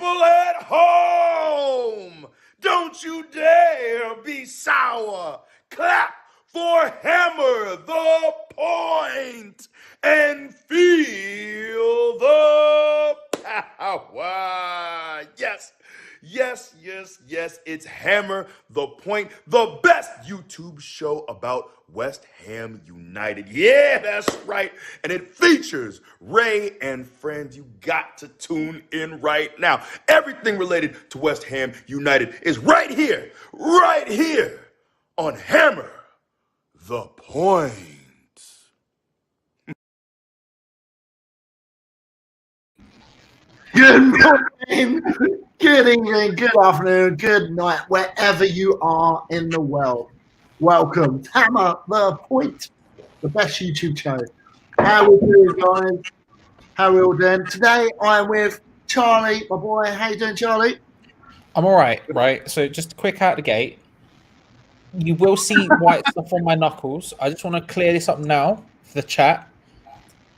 people at home, don't you dare be sour. Clap for Hammer the Point and feel the power. Yes. Yes, it's Hammer the Point, the best YouTube show about West Ham United. Yeah, that's right. And it features Ray and friends. You got to tune in right now. Everything related to West Ham United is right here on Hammer the Point. Good morning, good evening, good afternoon, good night, wherever you are in the world. Welcome to Hammer the Point, the best YouTube show. How we doing, guys? How we all doing? Today I'm with Charlie, my boy. How you doing, Charlie? I'm all right, right? So just quick out the gate. You will see white stuff on my knuckles. I just want to clear this up now for the chat.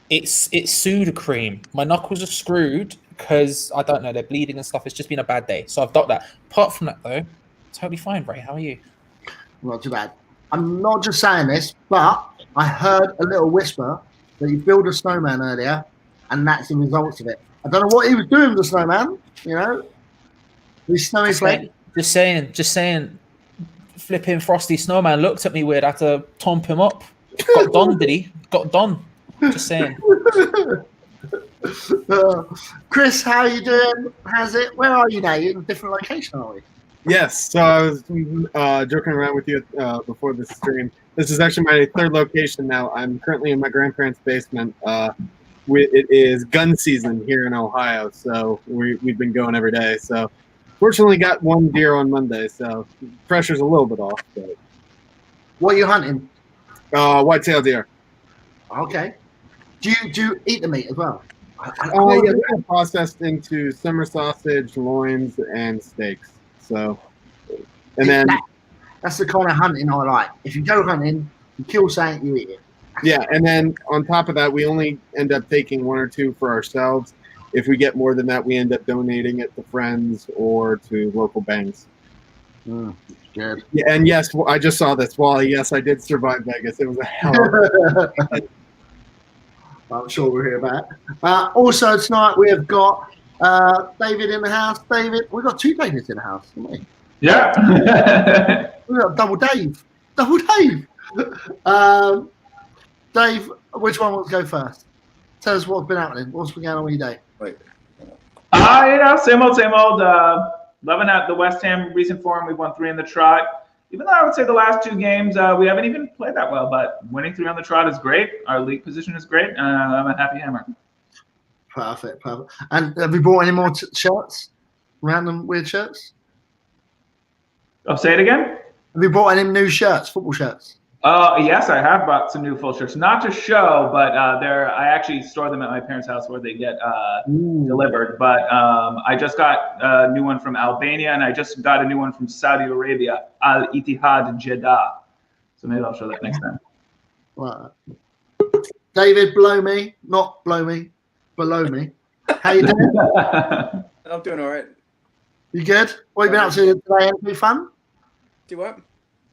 It's Sudocrem. My knuckles are screwed because I don't know, they're bleeding and stuff. It's just been a bad day, so I've got that. Apart from that, though, totally fine. Ray, how are you? Not too bad. I'm not just saying this, but I heard a little whisper that you built a snowman earlier, and that's the results of it. I don't know what he was doing with the snowman. You know, the snowy flake. Just saying. Flipping Frosty Snowman looked at me weird. I had to tomp him up. Got done, did he? Got done. Just saying. Chris, how are you doing? How's it? Where are you now? You're in a different location, are we? Yes. So I was joking around with you before this stream. This is actually my third location now. I'm currently in my grandparents' basement. It is gun season here in Ohio, so we've been going every day. So fortunately got one deer on Monday, so pressure's a little bit off. But what are you hunting? Whitetail deer. Okay. Do you eat the meat as well? Yeah, they're processed into summer sausage, loins, and steaks. So, and then that's the kind of hunting I like. If you go hunting, you kill something, you eat it. Yeah, and then on top of that, we only end up taking one or two for ourselves. If we get more than that, we end up donating it to friends or to local banks. Good. Yeah, and yes, I just saw this. Wally, yes, I did survive Vegas. It was a hell of a I'm sure we'll hear about it. Also tonight we have got David in the house. David, we've got two Davids in the house, haven't we? Yeah. We've got double Dave. Dave, which one wants to go first? Tell us what's been happening. What's been going on with your day? Same old. Loving at the West Ham recent form. We've won 3 in the trot. Even though I would say the last 2 games we haven't even played that well, but winning 3 on the trot is great. Our league position is great. I'm a happy Hammer. Perfect. And have you bought any more shirts? Random weird shirts? Oh, say it again? Have you bought any new shirts, football shirts? Yes, I have bought some new full shirts. Not to show, but I actually store them at my parents' house where they get delivered. But I just got a new one from Albania, and I just got a new one from Saudi Arabia, Al Ittihad Jeddah. So maybe I'll show that next time. Right. David, below me. How you doing? I'm doing all right. You good? What have you been up to today? Anything fun? Do what?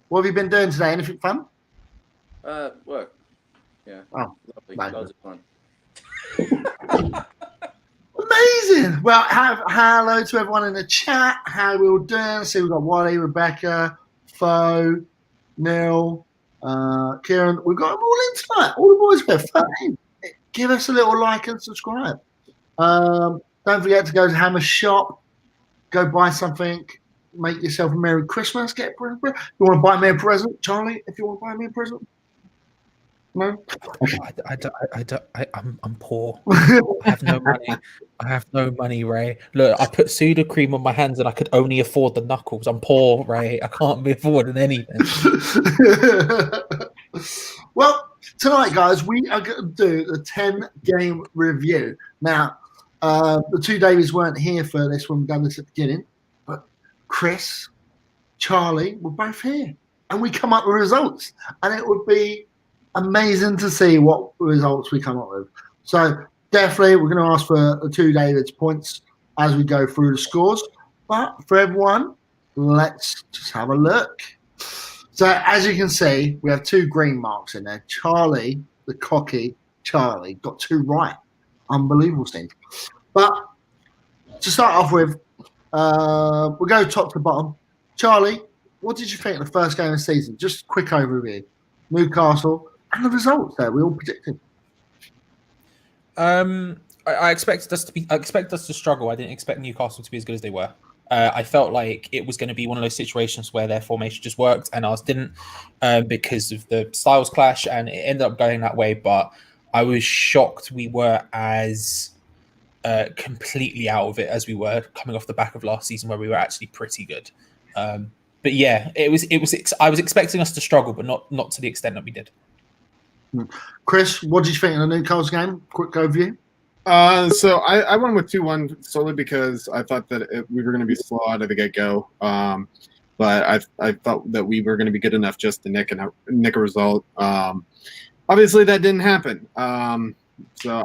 What have you been doing today? Anything fun? Work. Yeah. Oh, lovely. nice. Loads of fun. Amazing. Well, hello to everyone in the chat. How are we all doing? See, we've got Wally, Rebecca, Fo, Neil, Kieran. We've got them all in tonight. All the boys are 13. Give us a little like and subscribe. Don't forget to go to Hammer Shop. Go buy something. Make yourself a Merry Christmas. Get a present. You want to buy me a present, Charlie? If you want to buy me a present, no. I'm poor. I have no money. Ray. Look, I put Sudocrem on my hands and I could only afford the knuckles. I'm poor, Ray. I can't be affording anything. Well, tonight, guys, we are going to do the 10-game review. Now, the 2 Davies weren't here for this when we done this at the beginning. Chris, Charlie were both here, and we come up with results, and it would be amazing to see what results we come up with. So definitely we're going to ask for the 2 Davids points as we go through the scores. But for everyone, let's just have a look. So as you can see, we have 2 green marks in there. Charlie, the cocky Charlie, got 2 right. Unbelievable thing. But to start off with, we'll go top to bottom. Charlie, what did you think of the first game of the season? Just a quick overview. Newcastle and the results there. We all predicted. I expected us to struggle. I didn't expect Newcastle to be as good as they were. I felt like it was going to be one of those situations where their formation just worked and ours didn't, because of the styles clash, and it ended up going that way. But I was shocked we were as completely out of it as we were coming off the back of last season, where we were actually pretty good. But yeah, it was. I was expecting us to struggle, but not to the extent that we did. Chris, what did you think of the Newcastle game? Quick overview. So I went with 2-1 solely because I thought that we were going to be slow out of the get-go. But I felt that we were going to be good enough just to nick a result. Obviously, that didn't happen. So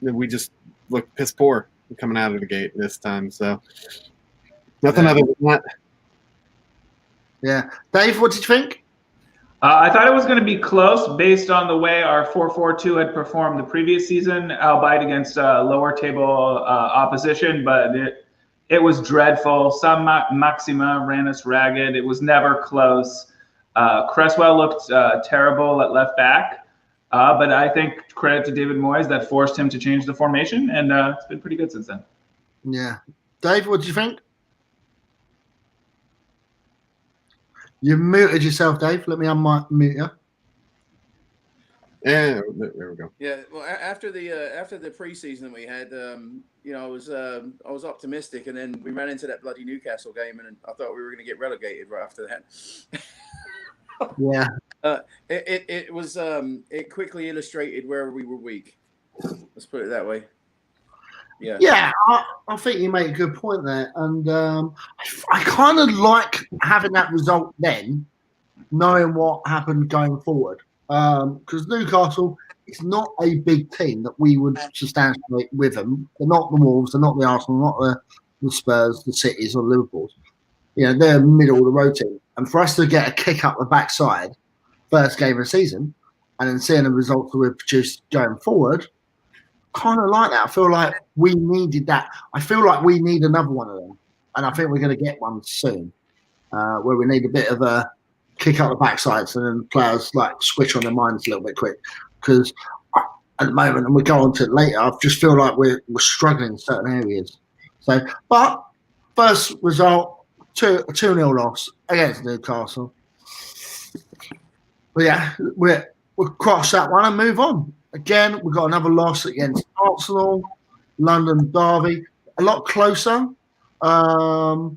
we just looked piss poor coming out of the gate this time. So nothing other than that. Yeah. Dave, what did you think? I thought it was going to be close based on the way our 4-4-2 had performed the previous season, albeit against lower table opposition, but it was dreadful. Sam Maxima ran us ragged. It was never close. Cresswell looked terrible at left back, but I think credit to David Moyes that forced him to change the formation, and it's been pretty good since then. Yeah. Dave, what did you think? You muted yourself, Dave. Let me unmute you. Yeah, there we go. Yeah, well, after the preseason we had, I was optimistic, and then we ran into that bloody Newcastle game, and I thought we were going to get relegated right after that. Yeah. It quickly illustrated where we were weak. Let's put it that way. Yeah. Yeah, I think you make a good point there, and I kind of like having that result then, knowing what happened going forward. Because Newcastle is not a big team that we would substantiate with them. They're not the Wolves, they're not the Arsenal, not the Spurs, the Cities, or Liverpools. They're a middle of the road team. And for us to get a kick up the backside, first game of the season, and then seeing the results that we've produced going forward, kind of like that. I feel like we needed that. I feel like we need another one of them. And I think we're going to get one soon, where we need a bit of a kick up the backside so then players switch on their minds a little bit quick. Because at the moment, and we'll go on to it later, I just feel like we're struggling in certain areas. So, but first result, 2-0 loss against Newcastle. But yeah, we'll cross that one and move on. Again, we've got another loss against Arsenal, London Derby, a lot closer. I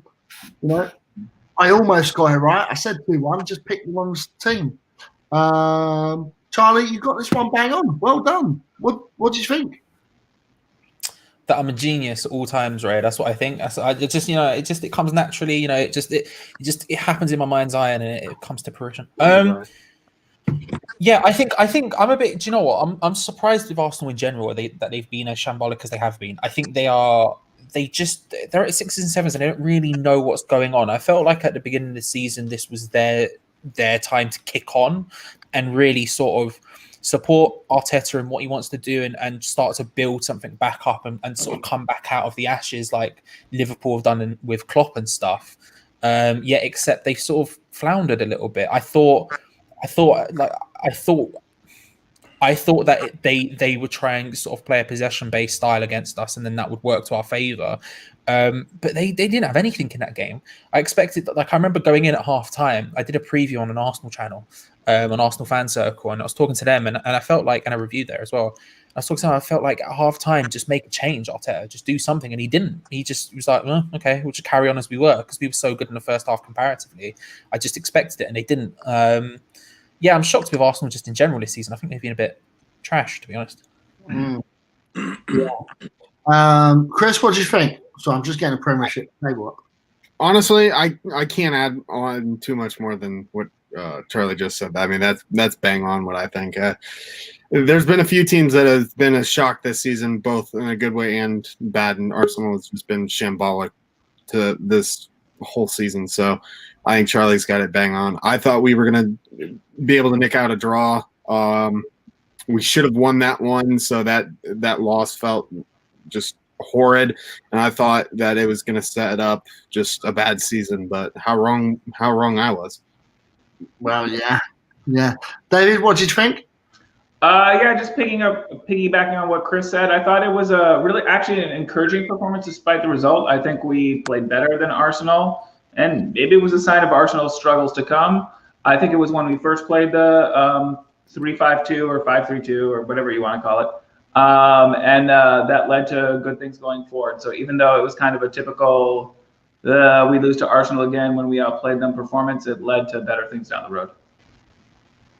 almost got it right. I said 2-1, just pick one team. Charlie, you got this one bang on. Well done. What did you think? That I'm a genius at all times, Ray. That's what I think. It comes naturally. It happens in my mind's eye, and it comes to fruition. Yeah, I think I'm a bit. Do you know what? I'm surprised with Arsenal in general that they've been as shambolic as they have been. I think they're at 6s and 7s and they don't really know what's going on. I felt like at the beginning of the season, this was their time to kick on and really sort of support Arteta and what he wants to do and start to build something back up and sort of come back out of the ashes like Liverpool have done with Klopp and stuff. Except they sort of floundered a little bit. I thought that they were trying to sort of play a possession-based style against us, and then that would work to our favour. But they didn't have anything in that game. I expected, I remember going in at half-time, I did a preview on an Arsenal channel, an Arsenal fan circle, and I was talking to them, and I felt like, and I reviewed there as well, I felt like at half-time, just make a change, Arteta, just do something, and he didn't. He just was like, okay, we'll just carry on as we were, because we were so good in the first half comparatively. I just expected it, and they didn't. I'm shocked with Arsenal just in general this season. I think they've been a bit trash, to be honest. Yeah. Chris, what do you think? So I'm just getting a Premiership table up. Honestly, I can't add on too much more than what Charlie just said. I mean, that's bang on what I think. There's been a few teams that have been a shock this season, both in a good way and bad, and Arsenal has just been shambolic to this whole season. So I think Charlie's got it bang on. I thought we were going to be able to nick out a draw. We should have won that one, so that loss felt just horrid, and I thought that it was going to set up just a bad season. But how wrong I was. Well, yeah. David, what did you think? Just piggybacking on what Chris said, I thought it was a really actually an encouraging performance despite the result. I think we played better than Arsenal, and maybe it was a sign of Arsenal's struggles to come. I think it was when we first played the 3-5-2 or 5-3-2 or whatever you want to call it, and that led to good things going forward. So even though it was kind of a typical we lose to Arsenal again when we outplayed them performance, it led to better things down the road.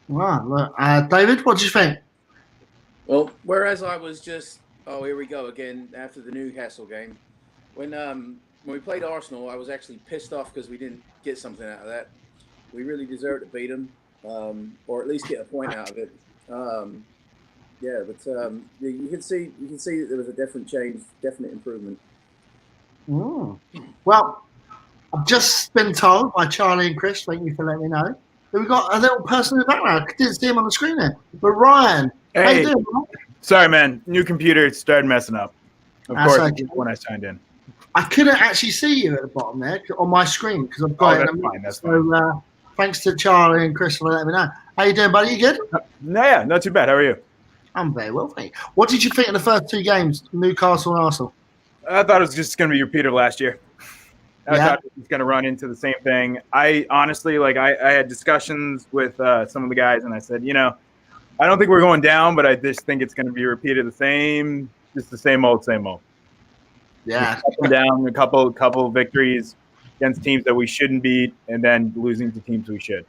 Wow. David, what did you think? Well, whereas I was just, here we go again after the Newcastle game. When we played Arsenal, I was actually pissed off because we didn't get something out of that. We really deserved to beat them, or at least get a point out of it. You can see that there was a definite change, definite improvement. Well, I've just been told by Charlie and Chris, thank you for letting me know, that we've got a little person in the background. I didn't see him on the screen there. But Ryan, how you doing, man? Sorry, man. New computer started messing up. Of That's course, okay. when I signed in. I couldn't actually see you at the bottom there on my screen because I've got it. That's fine. So thanks to Charlie and Chris for letting me know. How you doing, buddy? You good? No, not too bad. How are you? I'm very well, thank you. What did you think of the first two games, Newcastle and Arsenal? I thought it was just going to be a repeat of last year. I thought it was going to run into the same thing. I honestly, I had discussions with some of the guys, and I said, I don't think we're going down, but I just think it's going to be repeated the same old. Yeah. Just up and down, a couple victories against teams that we shouldn't beat, and then losing to teams we should.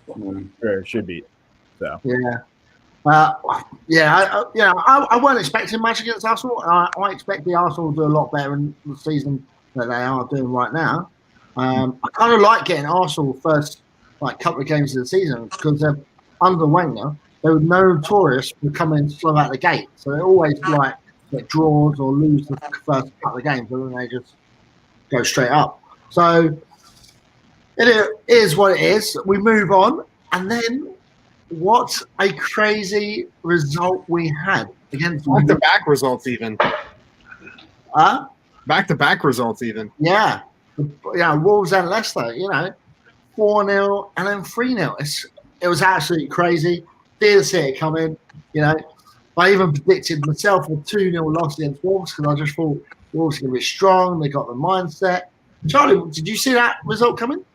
Or should beat. So. Yeah. I wasn't expecting much against Arsenal. I expect the Arsenal to do a lot better in the season that they are doing right now. I kind of like getting Arsenal first couple of games of the season because they're under Wenger. They were notorious for coming slow out the gate, so they always get draws or lose the first couple of games, and then they just go straight up. So it is what it is. We move on, and then. What a crazy result we had against back-to-back results even. Back-to-back results even. Yeah. Wolves and Leicester, 4-0 and then 3-0. It was absolutely crazy. Didn't see it coming. I even predicted myself a 2-0 loss against Wolves because I just thought Wolves were going to be strong. They got the mindset. Charlie, did you see that result coming?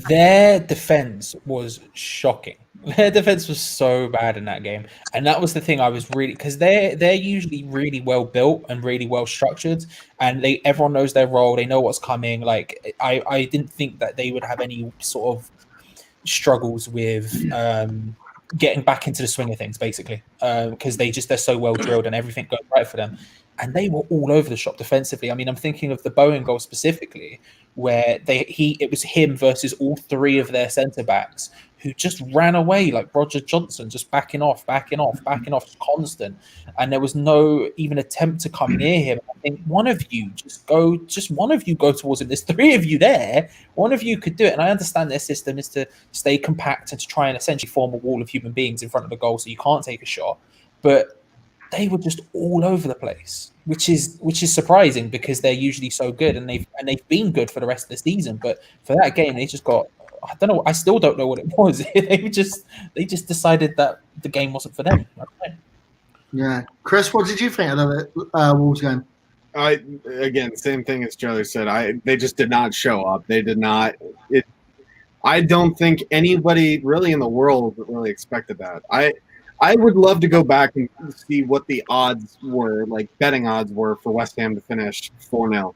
Their defense was shocking. Their defense was so bad in that game, and that was the thing. I was really because they're usually really well built and really well structured, and everyone knows their role. They know what's coming. I didn't think that they would have any sort of struggles with getting back into the swing of things, basically, because they're so well drilled and everything goes right for them. And they were all over the shop defensively. I mean, I'm thinking of the Bowen goal specifically, where it was him versus all three of their centre backs who just ran away like Roger Johnson, just backing off, just constant. And there was no even attempt to come near him. I think one of you go towards him. There's three of you there. One of you could do it. And I understand their system is to stay compact and to try and essentially form a wall of human beings in front of the goal so you can't take a shot. But they were just all over the place, which is surprising because they're usually so good and they've been good for the rest of the season. But for that game, they just got, I don't know. I still don't know what it was. they just decided that the game wasn't for them. Yeah, Chris, what did you think of the Wolves game? Again, same thing as Charlie said. They just did not show up. They did not. I don't think anybody really in the world really expected that. I would love to go back and see what the odds were, betting odds were for West Ham to finish 4-0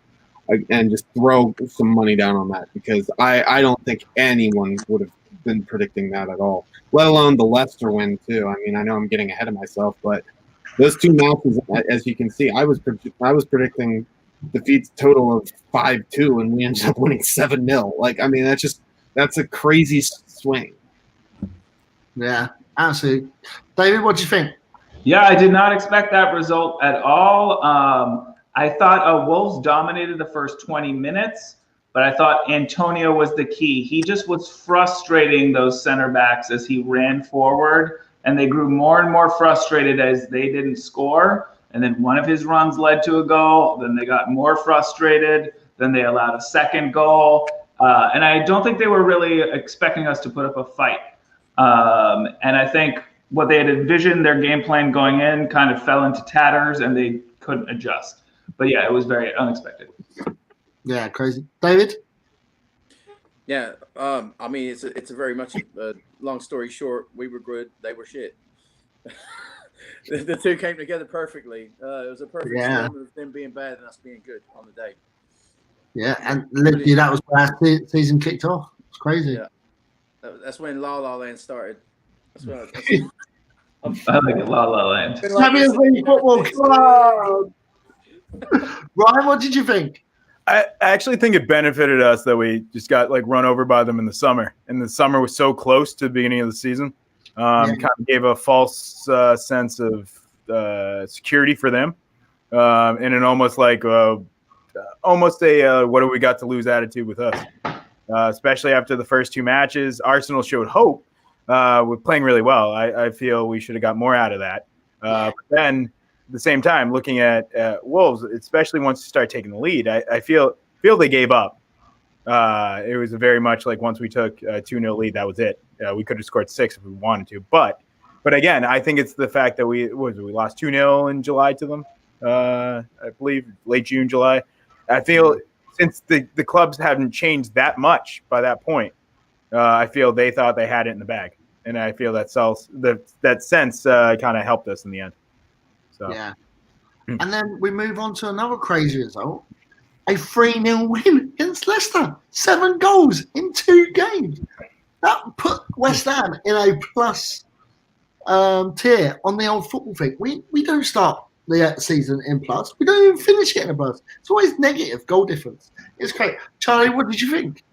and just throw some money down on that because I don't think anyone would have been predicting that at all, let alone the Leicester win too. I mean, I know I'm getting ahead of myself, but those two matches, as you can see, I was predicting defeats total of 5-2, and we ended up winning 7-0. Like, I mean, that's a crazy swing. Yeah, absolutely. David, what do you think? Yeah, I did not expect that result at all. I thought Wolves dominated the first 20 minutes, but I thought Antonio was the key. He just was frustrating those center backs as he ran forward, and they grew more and more frustrated as they didn't score. And then one of his runs led to a goal. Then they got more frustrated. Then they allowed a second goal. And I don't think they were really expecting us to put up a fight. And I think what they had envisioned, their game plan going in, kind of fell into tatters, and they couldn't adjust. But yeah, it was very unexpected. Yeah, crazy. David? Yeah, I mean, it's a very much a long story short. We were good, they were shit. The two came together perfectly. It was a perfect storm of them being bad and us being good on the day. Yeah, and literally that was where our season kicked off. It's crazy. Yeah, that's when La La Land started. That's when I like it, La La Land. Champions League Football Club. Ryan, what did you think? I actually think it benefited us that we just got like run over by them in the summer, and the summer was so close to the beginning of the season. Kind of gave a false sense of security for them, and an almost like almost a what do we got to lose attitude with us, especially after the first two matches. Arsenal showed hope with playing really well. I feel we should have got more out of that. But then at the same time, looking at Wolves, especially once you start taking the lead, I feel they gave up. It was very much like once we took a 2-0 lead, that was it. We could have scored 6 if we wanted to. But again, I think it's the fact that we lost 2-0 in July to them. I believe late June, July. I feel since the clubs haven't changed that much by that point, I feel they thought they had it in the bag. And I feel that sense kind of helped us in the end. So. Yeah. And then we move on to another crazy result. A 3-0 win against Leicester. 7 goals in 2 games. That put West Ham in a plus tier on the old football thing. We don't start the season in plus. We don't even finish it in a plus. It's always negative goal difference. It's great. Charlie, what did you think?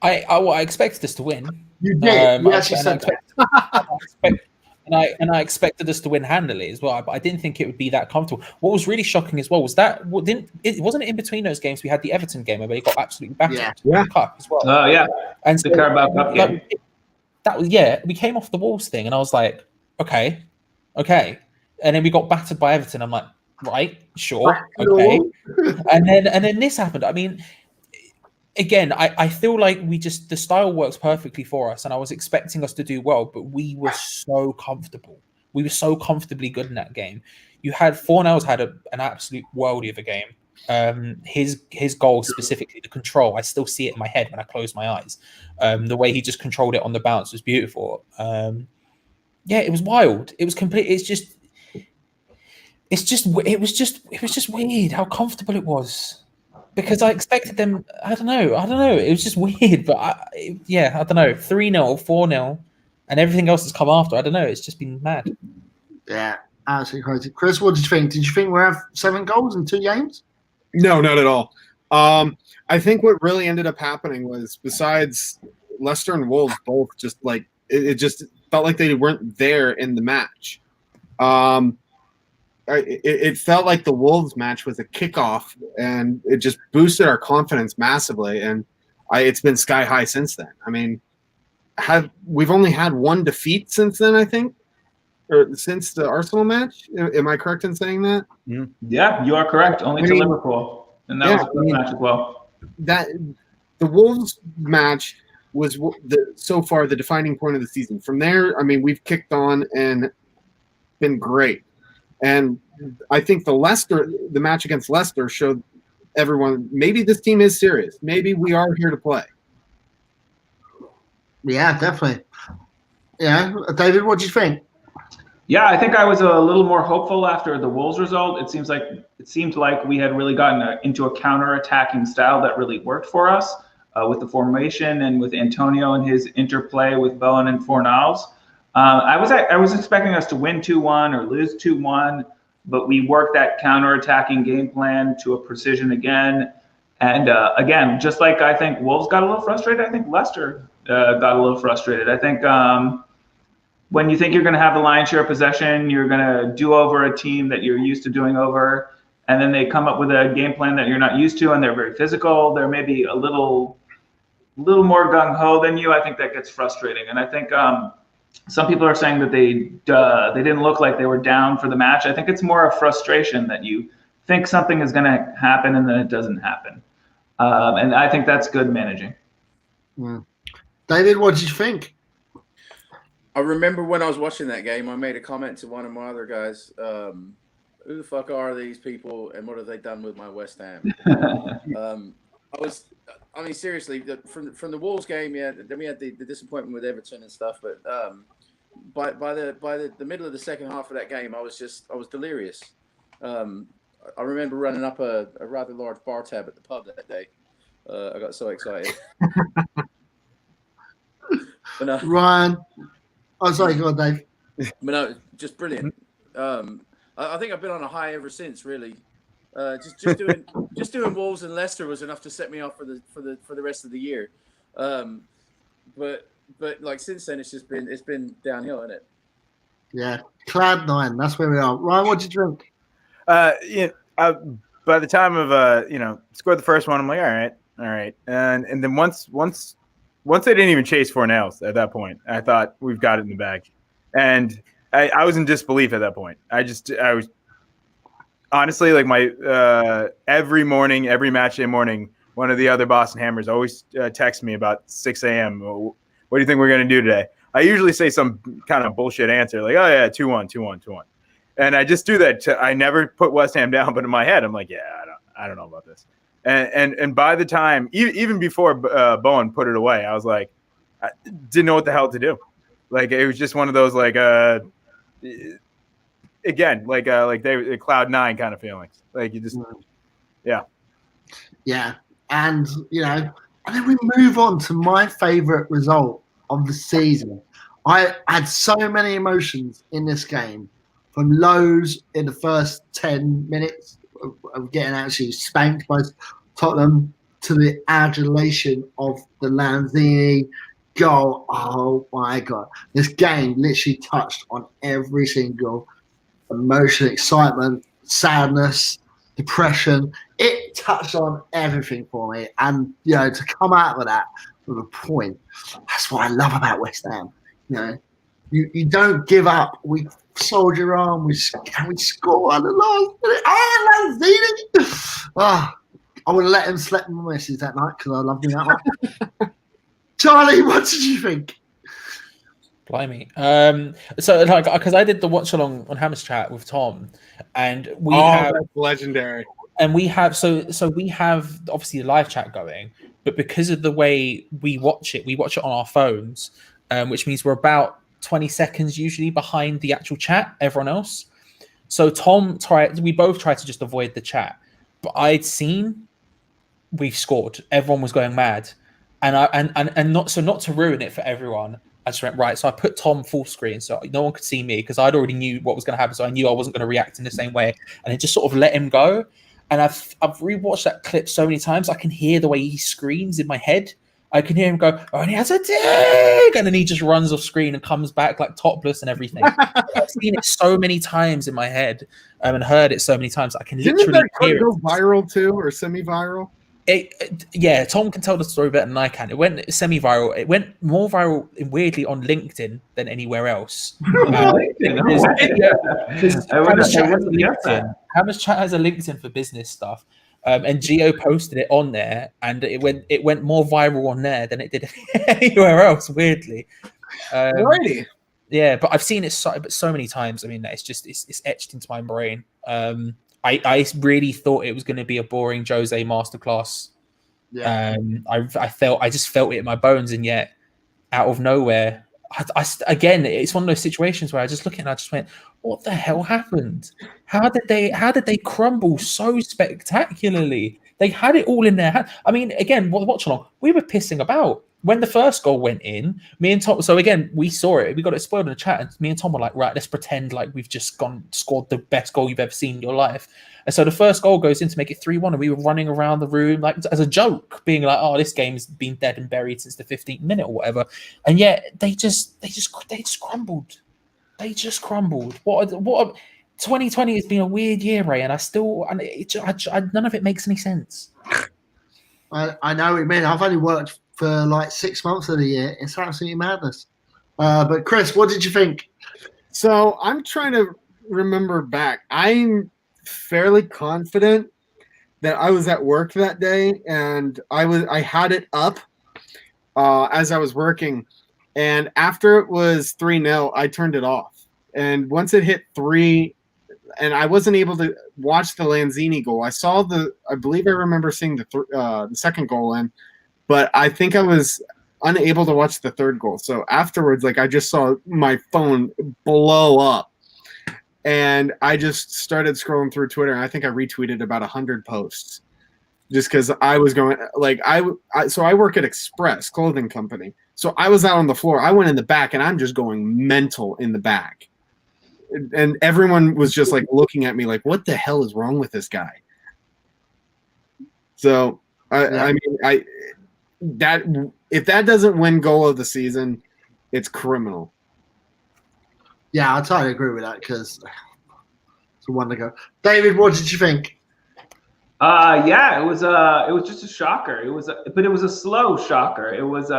I expected us to win. You did. You actually said that. And I expected us to win handily as well, but I didn't think it would be that comfortable. What was really shocking as well was that wasn't it in between those games we had the Everton game where they got absolutely battered in the cup as well. Oh yeah, and the Carabao Cup game. That was we came off the Wolves thing, and I was like, okay, and then we got battered by Everton. I'm like, right, sure, okay, and then this happened. I mean. Again, I feel like the style works perfectly for us, and I was expecting us to do well, but we were so comfortable. We were so comfortably good in that game. You had Fornals had an absolute worldie of a game. His goal specifically, the control, I still see it in my head when I close my eyes. The way he just controlled it on the bounce was beautiful. It was wild. It was complete. It was just weird how comfortable it was. Because I expected them, I don't know. It was just weird, but I don't know. 3-0, 4-0, and everything else that's come after. I don't know. It's just been mad. Yeah, absolutely crazy. Chris, what did you think? Did you think we have 7 goals in 2 games? No, not at all. I think what really ended up happening was, besides Leicester and Wolves both, just like it just felt like they weren't there in the match. It felt like the Wolves match was a kickoff, and it just boosted our confidence massively. And it's been sky high since then. I mean, we've only had 1 defeat since then, I think, or since the Arsenal match. Am I correct in saying that? Yeah, you are correct. Only to Liverpool, and that was a good match as well. That the Wolves match was so far the defining point of the season. From there, I mean, we've kicked on and been great. And I think the match against Leicester showed everyone maybe this team is serious. Maybe we are here to play. Yeah, definitely. Yeah, David, what do you think? Yeah, I think I was a little more hopeful after the Wolves result. It seemed like we had really gotten into a counter-attacking style that really worked for us with the formation and with Antonio and his interplay with Bowen and Fornals. I was expecting us to win 2-1 or lose 2-1, but we worked that counter-attacking game plan to a precision again. And again, just like I think Wolves got a little frustrated, I think Leicester got a little frustrated. I think when you think you're going to have the lion's share of possession, you're going to do over a team that you're used to doing over, and then they come up with a game plan that you're not used to, and they're very physical. They're maybe a little more gung-ho than you. I think that gets frustrating. And I think some people are saying that they didn't look like they were down for the match. I think it's more a frustration that you think something is going to happen and then it doesn't happen. And I think that's good managing. David, what did you think? I remember when I was watching that game, I made a comment to one of my other guys. Who the fuck are these people, and what have they done with my West Ham? I mean, seriously, from the Wolves game, yeah. Then we had the disappointment with Everton and stuff, but by the middle of the second half of that game, I was delirious. I remember running up a rather large bar tab at the pub that day. I got so excited. But, Ryan, oh sorry, go on, Dave. But no, just brilliant. I think I've been on a high ever since, really. Just doing Wolves and Leicester was enough to set me off for the rest of the year. But like since then, it's been downhill, isn't it? Yeah, Cloud 9. That's where we are. Ryan, what did you drink? By the time of scored the first one, I'm like, all right, and then once they didn't even chase 4-0 at that point, I thought we've got it in the bag, and I was in disbelief at that point. I was honestly like my every match day morning, one of the other Boston Hammers always texts me about 6 a.m. What do you think we're going to do today? I usually say some kind of bullshit answer like, oh yeah, 2-1. And I just do that. I never put West Ham down, but in my head, I'm like, yeah, I don't know about this. And by the time, even before Bowen put it away, I was like, I didn't know what the hell to do. Like it was just one of those like again like they Cloud 9 kind of feelings. Like you just yeah, and and then we move on to my favorite result of the season. I had so many emotions in this game. From lows in the first 10 minutes of getting actually spanked by Tottenham to the adulation of the Lanzini goal. Oh my God. This game literally touched on every single emotion, excitement, sadness, depression. It touched on everything for me. And, to come out of that with a point, that's what I love about West Ham. You don't give up. We soldier on. We score on the last minute. I would have let him sleep with my missus that night because I loved him that much. Charlie, what did you think? Blimey. So like, because I did the watch along on Hammers Chat with Tom, and that's legendary. And we have we have obviously the live chat going, but because of the way we watch it on our phones, which means we're about 20 seconds usually behind the actual chat, everyone else. So we both tried to just avoid the chat, but I'd seen we've scored. Everyone was going mad, and not to ruin it for everyone. I just went right. So I put Tom full screen so no one could see me because I'd already knew what was going to happen. So I knew I wasn't going to react in the same way, and it just sort of let him go. And I've rewatched that clip so many times. I can hear the way he screams in my head. I can hear him go, oh, and he has a dig, and then he just runs off screen and comes back like topless and everything. I've seen it so many times in my head and heard it so many times. I can literally hear it. Go viral too, or semi-viral? Yeah, Tom can tell the story better than I can. It went semi-viral. It went more viral, weirdly, on LinkedIn than anywhere else. Hammers Chat has a LinkedIn for business stuff. And Gio posted it on there, and it went more viral on there than it did anywhere else. Weirdly, Alrighty. Yeah, but I've seen it so many times. I mean, it's etched into my brain. I really thought it was going to be a boring Jose masterclass. Yeah. I just felt it in my bones, and yet out of nowhere, again, it's one of those situations where I just look at it and I just went, what the hell happened? How did they crumble so spectacularly? They had it all in their hand. I mean, again, watch along. We were pissing about when the first goal went in. Me and Tom. So again, we saw it. We got it spoiled in the chat, and me and Tom were like, right, let's pretend like we've just scored the best goal you've ever seen in your life. And so the first goal goes in to make it 3-1, and we were running around the room like as a joke, being like, "Oh, this game's been dead and buried since the 15th minute or whatever." And yet they just crumbled. They just crumbled. What 2020 has been a weird year, Ray, and none of it makes any sense. I know what you mean. I've only worked for like 6 months of the year. It's absolutely madness. But Chris, what did you think? So I'm trying to remember back. I'm fairly confident that I was at work that day, and I had it up as I was working. And after it was 3-0, I turned it off. And once it hit 3, and I wasn't able to watch the Lanzini goal. I believe I remember seeing the second goal in, but I think I was unable to watch the third goal. So afterwards, like, I just saw my phone blow up, and I just started scrolling through Twitter, and I think I retweeted about 100 posts just because I was going, like, so I work at Express Clothing Company. So I was out on the floor. I went in the back, and I'm just going mental in the back. And everyone was just like looking at me like, what the hell is wrong with this guy? So I mean, if that doesn't win goal of the season, it's criminal. Yeah, I totally agree with that because it's a one to go. David, what did you think? Yeah, it was just a shocker. But it was a slow shocker. It was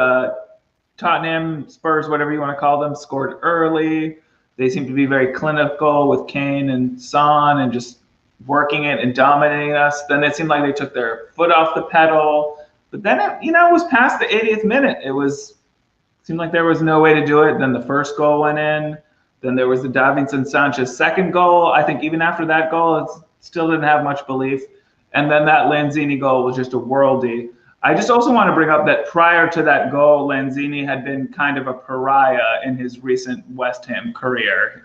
Tottenham, Spurs, whatever you want to call them, scored early. They seemed to be very clinical with Kane and Son and just working it and dominating us. Then it seemed like they took their foot off the pedal. But then it was past the 80th minute. Seemed like there was no way to do it. Then the first goal went in. Then there was the Davinson Sanchez second goal. I think even after that goal, it still didn't have much belief. And then that Lanzini goal was just a worldie. I just also want to bring up that prior to that goal, Lanzini had been kind of a pariah in his recent West Ham career.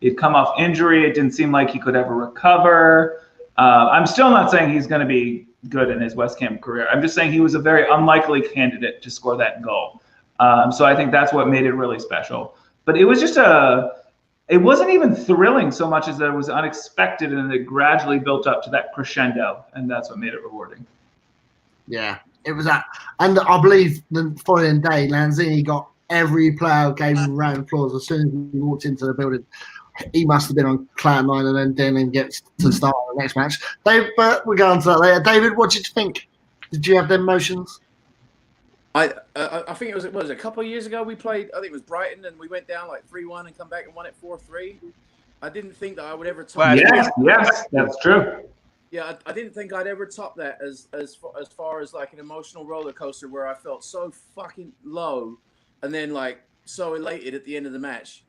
He'd come off injury. It didn't seem like he could ever recover. I'm still not saying he's going to be good in his West Ham career. I'm just saying he was a very unlikely candidate to score that goal. So I think that's what made it really special. But it was just it wasn't even thrilling so much as that it was unexpected, and it gradually built up to that crescendo, and that's what made it rewarding. Yeah, it was that. And I believe the following day, Lanzini got every player gave him round of applause as soon as he walked into the building. He must have been on cloud nine, and then gets to start the next match. But we'll go on to that later. David, what did you think? Did you have them emotions? I think it was a couple of years ago we played. I think it was Brighton, and we went down like 3-1 and come back and won it 4-3. I didn't think that I would ever top. Yes, that's true. Yeah, I didn't think I'd ever top that as far as like an emotional roller coaster where I felt so fucking low, and then like so elated at the end of the match.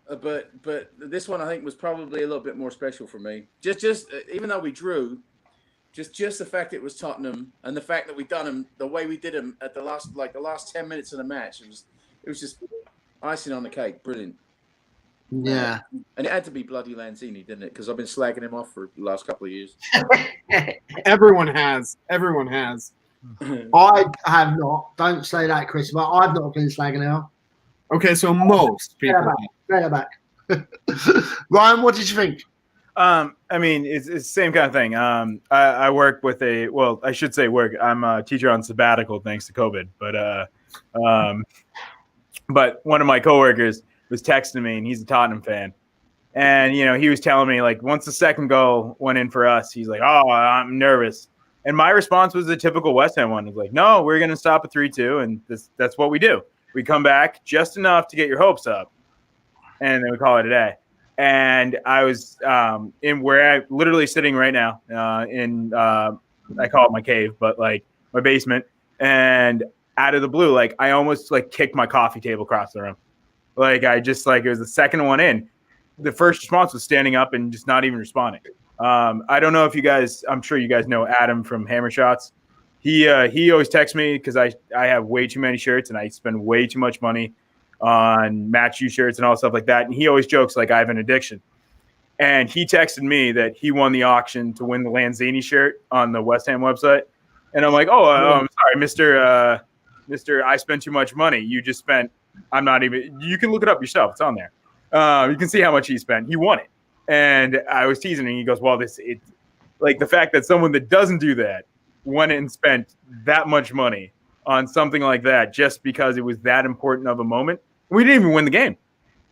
But this one I think was probably a little bit more special for me. Just even though we drew, just the fact it was Tottenham and the fact that we done them the way we did them at the last 10 minutes of the match, it was just icing on the cake. Brilliant. Yeah. And it had to be bloody Lanzini, didn't it? Because I've been slagging him off for the last couple of years. Everyone has. I have not. Don't say that, Chris, but I've not been slagging out. Okay, so most people. Stay back. Ryan, what did you think? I mean, it's the same kind of thing. I work with I should say work. I'm a teacher on sabbatical thanks to COVID, but one of my coworkers was texting me, and he's a Tottenham fan. And, he was telling me, like, once the second goal went in for us, he's like, oh, I'm nervous. And my response was the typical West Ham one. It was like, no, we're going to stop at 3-2, and that's what we do. We come back just enough to get your hopes up, and then we call it a day. And I was in where I'm literally sitting right now I call it my cave, but, like, my basement. And out of the blue, like, I almost, like, kicked my coffee table across the room. Like, it was the second one in. The first response was standing up and just not even responding. I don't know if you guys, I'm sure you guys know Adam from Hammer Shots. He always texts me because I have way too many shirts and I spend way too much money on Match You shirts and all stuff like that. And he always jokes like I have an addiction. And he texted me that he won the auction to win the Lanzini shirt on the West Ham website. And I'm like, I'm sorry, Mr. I spent too much money. You just spent, you can look it up yourself. It's on there. You can see how much he spent. He won it. And I was teasing him. He goes, well, like the fact that someone that doesn't do that went and spent that much money on something like that just because it was that important of a moment. We didn't even win the game.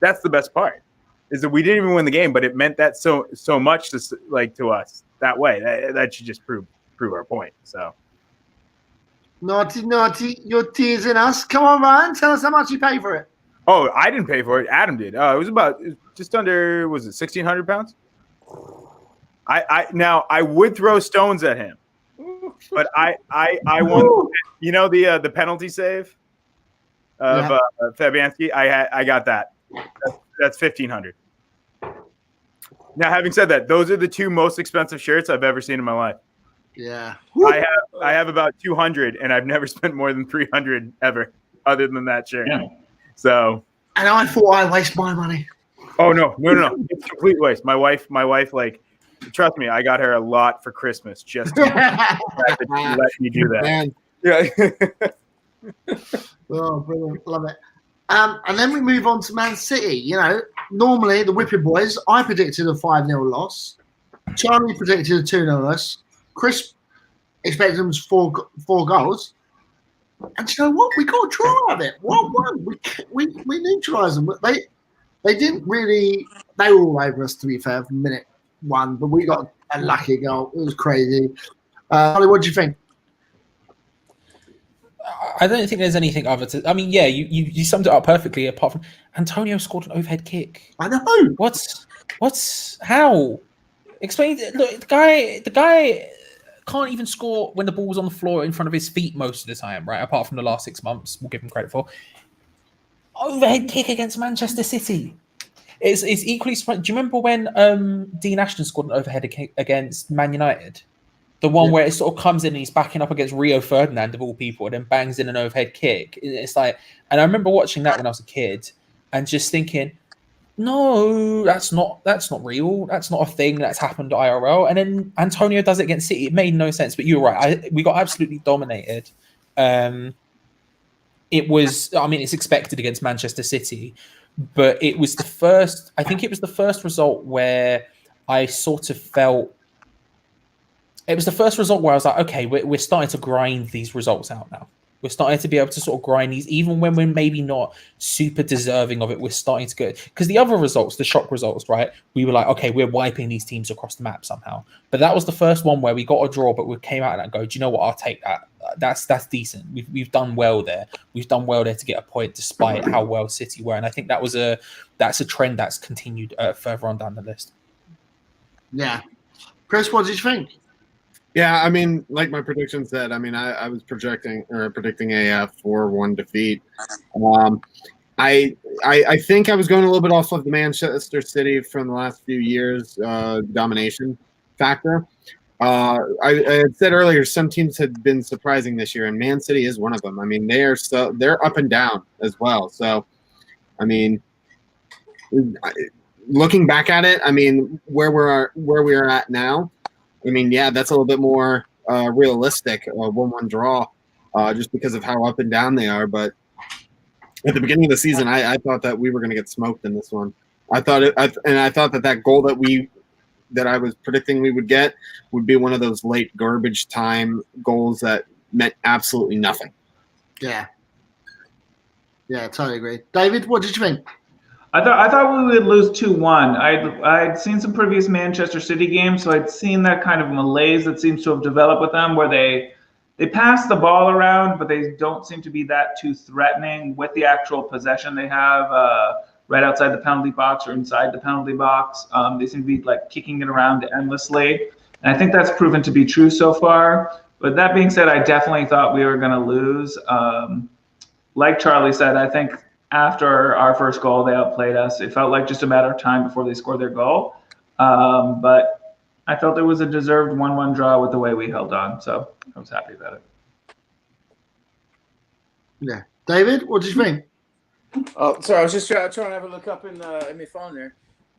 That's the best part, is that we didn't even win the game, but it meant that so much to us that way. That should just prove our point. So. Naughty, you're teasing us. Come on, Ryan, tell us how much you paid for it. Oh, I didn't pay for it. Adam did. It was about just under, was it 1,600 pounds? I would throw stones at him, but I won. You know the penalty save of Fabianski. I got that. That's 1,500. Now, having said that, those are the two most expensive shirts I've ever seen in my life. Yeah, I have about 200, and I've never spent more than 300 ever, other than that shirt. Yeah. So. And I thought I waste my money. Oh no! It's complete waste. My wife, like, trust me, I got her a lot for Christmas just to let me do that. Man. Yeah. Oh, brilliant. Love it. And then we move on to Man City. You know, normally the Whipping Boys, I predicted a 5-0 loss. Charlie predicted a 2-0 loss. Chris expected them to four goals. And you know what? We got a draw out of it. 1-1. We neutralised them. They didn't really. They were all over us, to be fair, from minute 1. But we got a lucky goal. It was crazy. Ollie, what do you think? I don't think there's anything other to. I mean, yeah, you summed it up perfectly. Apart from Antonio scored an overhead kick. I know. What's how? Explain. Look, the guy can't even score when the ball's on the floor in front of his feet most of the time, right? Apart from the last 6 months, we'll give him credit for. Overhead kick against Manchester City. It's equally. Do you remember when Dean Ashton scored an overhead kick against Man United? The one where it sort of comes in and he's backing up against Rio Ferdinand of all people, and then bangs in an overhead kick. It's like, and I remember watching that when I was a kid and just thinking, no, that's not real. That's not a thing that's happened to IRL. And then Antonio does it against City. It made no sense, but you're right. We got absolutely dominated. It was, I mean, it's expected against Manchester City, but it was the first, I think it was the first result where I sort of felt, it was the first result where I was like, okay, we're starting to grind these results out now. We're starting to be able to sort of grind these, even when we're maybe not super deserving of it. We're starting to go, because the other results, the shock results, right? We were like, okay, we're wiping these teams across the map somehow. But that was the first one where we got a draw, but we came out of that and go, do you know what? I'll take that. That's decent. We've done well there. We've done well there to get a point, despite how well City were. And I think that's a trend that's continued further on down the list. Yeah, Chris, what did you think? Yeah, I mean, like my prediction said, I mean, I was predicting a 4-1 defeat. I think I was going a little bit off of the Manchester City from the last few years domination factor. I had said earlier some teams had been surprising this year, and Man City is one of them. I mean, they're up and down as well. So, I mean, looking back at it, I mean, where we are at now. I mean, yeah, that's a little bit more realistic, 1-1 draw, just because of how up and down they are. But at the beginning of the season, I thought that we were going to get smoked in this one. I thought that goal that I was predicting we would get would be one of those late garbage time goals that meant absolutely nothing. Yeah, totally agree. David, what did you think? I thought we would lose 2-1. I'd seen some previous Manchester City games, so I'd seen that kind of malaise that seems to have developed with them, where they pass the ball around, but they don't seem to be that too threatening with the actual possession they have right outside the penalty box or inside the penalty box. They seem to be like kicking it around endlessly, and I think that's proven to be true so far. But that being said, I definitely thought we were going to lose. Like Charlie said, I think after our first goal, they outplayed us. It felt like just a matter of time before they scored their goal. But I felt it was a deserved 1-1 draw with the way we held on. So I was happy about it. Yeah. David, what did you think? Oh, sorry, I was just trying to have a look up in my phone there.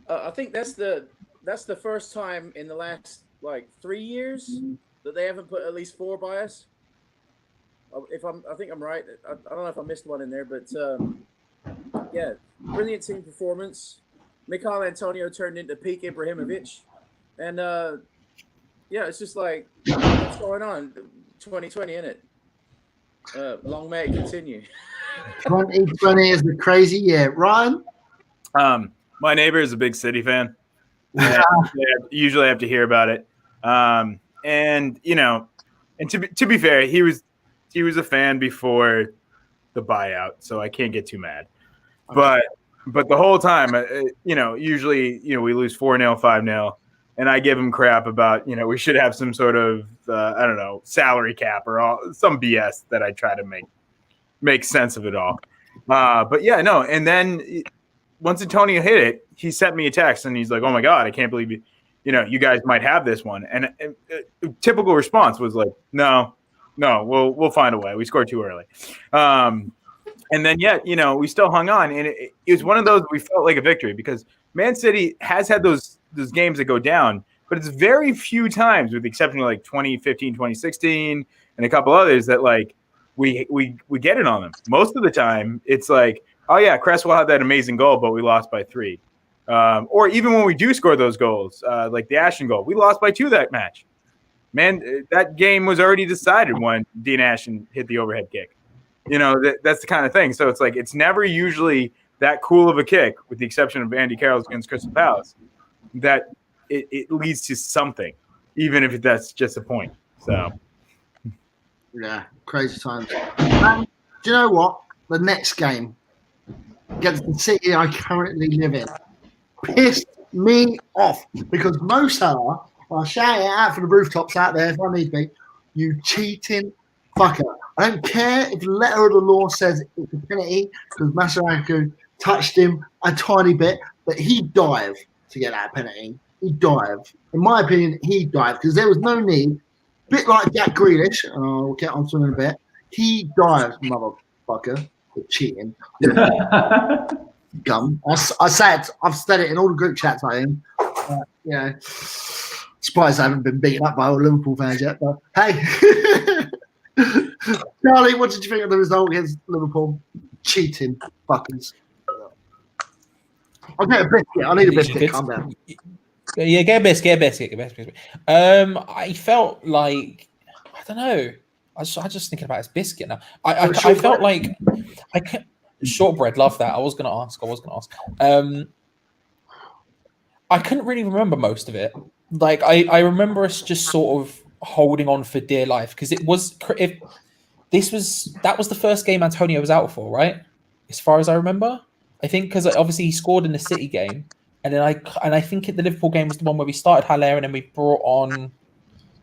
I think that's the that's the first time in the last like 3 years that they haven't put at least 4 by us. I think I'm right. I don't know if I missed one in there, but yeah, brilliant team performance. Mikhail Antonio turned into peak Ibrahimovic, and yeah, it's just like what's going on? 2020, innit? Long may it continue. 2020 is a crazy year. Ryan? My neighbor is a big City fan. And usually have to hear about it. And you know, and to be fair, he was a fan before the buyout, so I can't get too mad. But the whole time, you know, usually, you know, we lose 4-0, 5-0, and I give him crap about, you know, we should have some sort of I don't know, salary cap or some BS that I try to make sense of it all. But yeah, no, and then once Antonio hit it, he sent me a text and he's like, "Oh my God, I can't believe you know, you guys might have this one." And typical response was like, "No, we'll find a way. We scored too early." And then yet, you know, we still hung on, and it was one of those we felt like a victory because Man City has had those games that go down, but it's very few times, with the exception of like 2015, 2016, and a couple others, that like we get it on them. Most of the time, it's like, oh yeah, Cresswell had that amazing goal, but we lost by 3. Or even when we do score those goals, like the Ashton goal, we lost by 2 that match. Man, that game was already decided when Dean Ashton hit the overhead kick. You know, that's the kind of thing. So it's like it's never usually that cool of a kick, with the exception of Andy Carroll's against Crystal Palace, that it leads to something, even if that's just a point. So, yeah, crazy times. Do you know what? The next game against the city I currently live in pissed me off because Mo Salah, I'll shout it out for the rooftops out there if I need be, you cheating fucker. I don't care if the letter of the law says it's a penalty because Masaraku touched him a tiny bit, but he dived to get that penalty. He dived. In my opinion, he dived because there was no need. Bit like Jack Grealish, and I'll get on to him in a bit. He dived, motherfucker, for cheating. Gum. I say it. I've said it in all the group chats I am. You know, surprised I haven't been beaten up by all Liverpool fans yet. But hey. Charlie, what did you think of the result against Liverpool? Cheating fuckers. I'll get a biscuit. I need a biscuit. Calm down. Yeah, get a biscuit. I felt like, I don't know. I just thinking about his biscuit now. I felt like shortbread. Love that. I was gonna ask. I couldn't really remember most of it. Like I remember us just sort of holding on for dear life because that was the first game Antonio was out for, right? As far as I remember, I think because obviously he scored in the City game, and then I think the Liverpool game was the one where we started Haller and then we brought on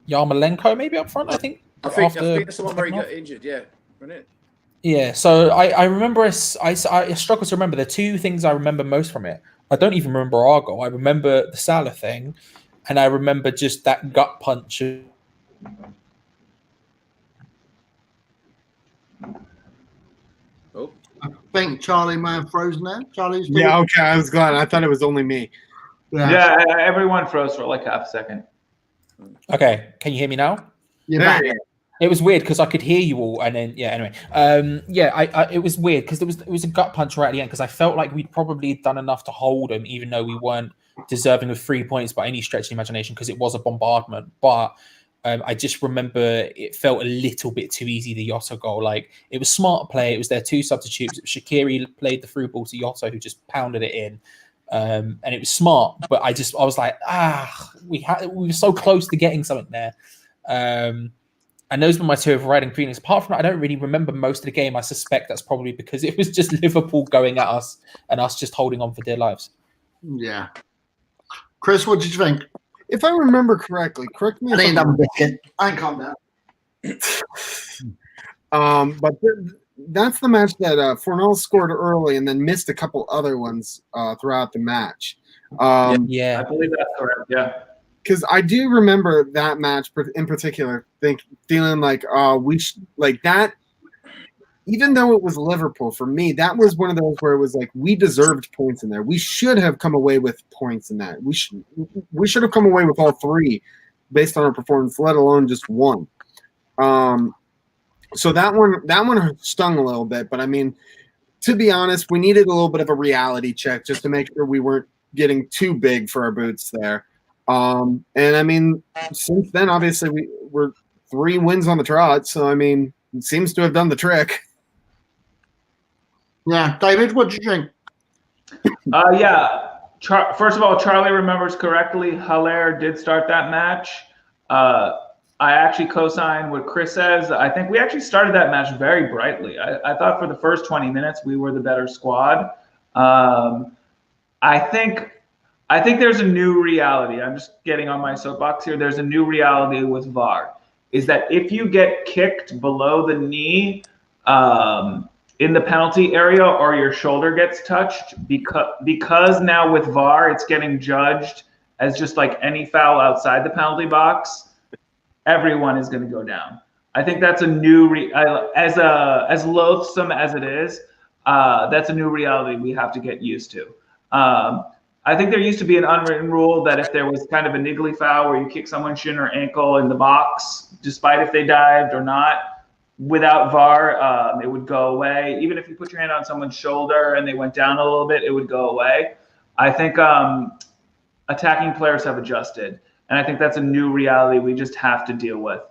Yarmolenko maybe up front. I think that's the one where he got injured. Yeah, wasn't it? Yeah. So I remember I struggle to remember the 2 things I remember most from it. I don't even remember our goal. I remember the Salah thing, and I remember just that gut punch. Oh, I think Charlie may have frozen there. Charlie's yeah, okay. I was glad. I thought it was only me. Yeah, everyone froze for like half a second. Okay, can you hear me now? Yeah. It was weird because I could hear you all, and then anyway, it was weird because it was a gut punch right at the end because I felt like we'd probably done enough to hold them, even though we weren't deserving of 3 points by any stretch of the imagination because it was a bombardment, but. I just remember it felt a little bit too easy, the Yota goal. Like, it was smart play. It was their 2 substitutes. Shaqiri played the through ball to Yota, who just pounded it in. And it was smart. But I was like, we were so close to getting something there. And those were my 2 overriding feelings. Apart from that, I don't really remember most of the game. I suspect that's probably because it was just Liverpool going at us and us just holding on for dear lives. Yeah. Chris, what did you think? If I remember correctly, correct me. I ain't done biscuit. I ain't calm down. But that's the match that Fornell scored early and then missed a couple other ones throughout the match. Yeah, I believe that's correct. Yeah, because I do remember that match in particular, feeling like we like that. even though it was Liverpool, for me, that was one of those where it was like we deserved points in there. We should have come away with points in that. We should have come away with all three based on our performance, let alone just one. So that one stung a little bit, but I mean, to be honest, we needed a little bit of a reality check just to make sure we weren't getting too big for our boots there. And I mean, since then, obviously we're 3 wins on the trot, so I mean, it seems to have done the trick. Yeah, David, what do you think? Yeah. First of all, Charlie remembers correctly. Haller did start that match. I actually co-signed what Chris says. I think we actually started that match very brightly. I thought for the first 20 minutes we were the better squad. I think there's a new reality. I'm just getting on my soapbox here. There's a new reality with VAR. Is that if you get kicked below the knee in the penalty area or your shoulder gets touched, because now with VAR it's getting judged as just like any foul outside the penalty box, everyone is going to go down. I think that's a new as loathsome as it is, that's a new reality we have to get used to. I think there used to be an unwritten rule that if there was kind of a niggly foul where you kick someone's shin or ankle in the box, despite if they dived or not, without VAR, it would go away. Even if you put your hand on someone's shoulder and they went down a little bit, it would go away. I think attacking players have adjusted. And I think that's a new reality we just have to deal with.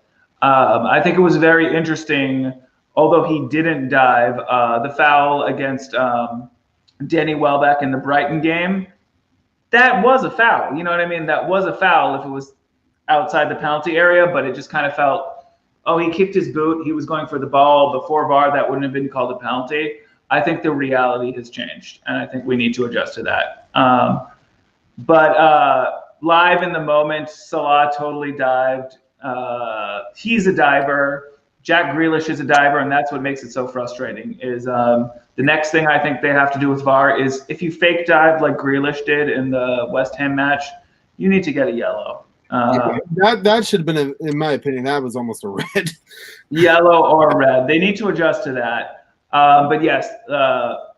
I think it was very interesting, although he didn't dive, the foul against Danny Welbeck in the Brighton game. That was a foul. You know what I mean? That was a foul if it was outside the penalty area, but it just kind of felt, oh, he kicked his boot. He was going for the ball. Before VAR, that wouldn't have been called a penalty. I think the reality has changed, and I think we need to adjust to that. But live in the moment, Salah totally dived. He's a diver. Jack Grealish is a diver, and that's what makes it so frustrating. Is the next thing I think they have to do with VAR is if you fake dive like Grealish did in the West Ham match, you need to get a yellow. That should have been, in my opinion, that was almost a red. Yellow or red. They need to adjust to that. But yes,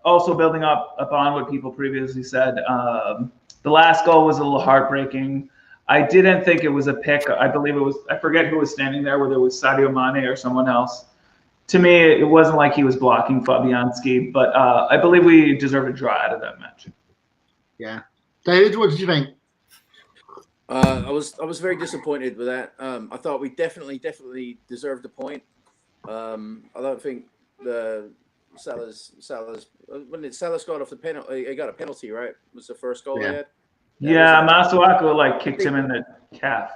also building up upon what people previously said, the last goal was a little heartbreaking. I didn't think it was a pick. I believe it was, I forget who was standing there, whether it was Sadio Mane or someone else. To me, it wasn't like he was blocking Fabianski, but I believe we deserve a draw out of that match. Yeah. David, what did you think? I was very disappointed with that. I thought we definitely deserved a point. I don't think Salah's when Salah scored off the penalty, he got a penalty, right? It was the first goal he had. Yeah, Masuaku kicked him in the calf.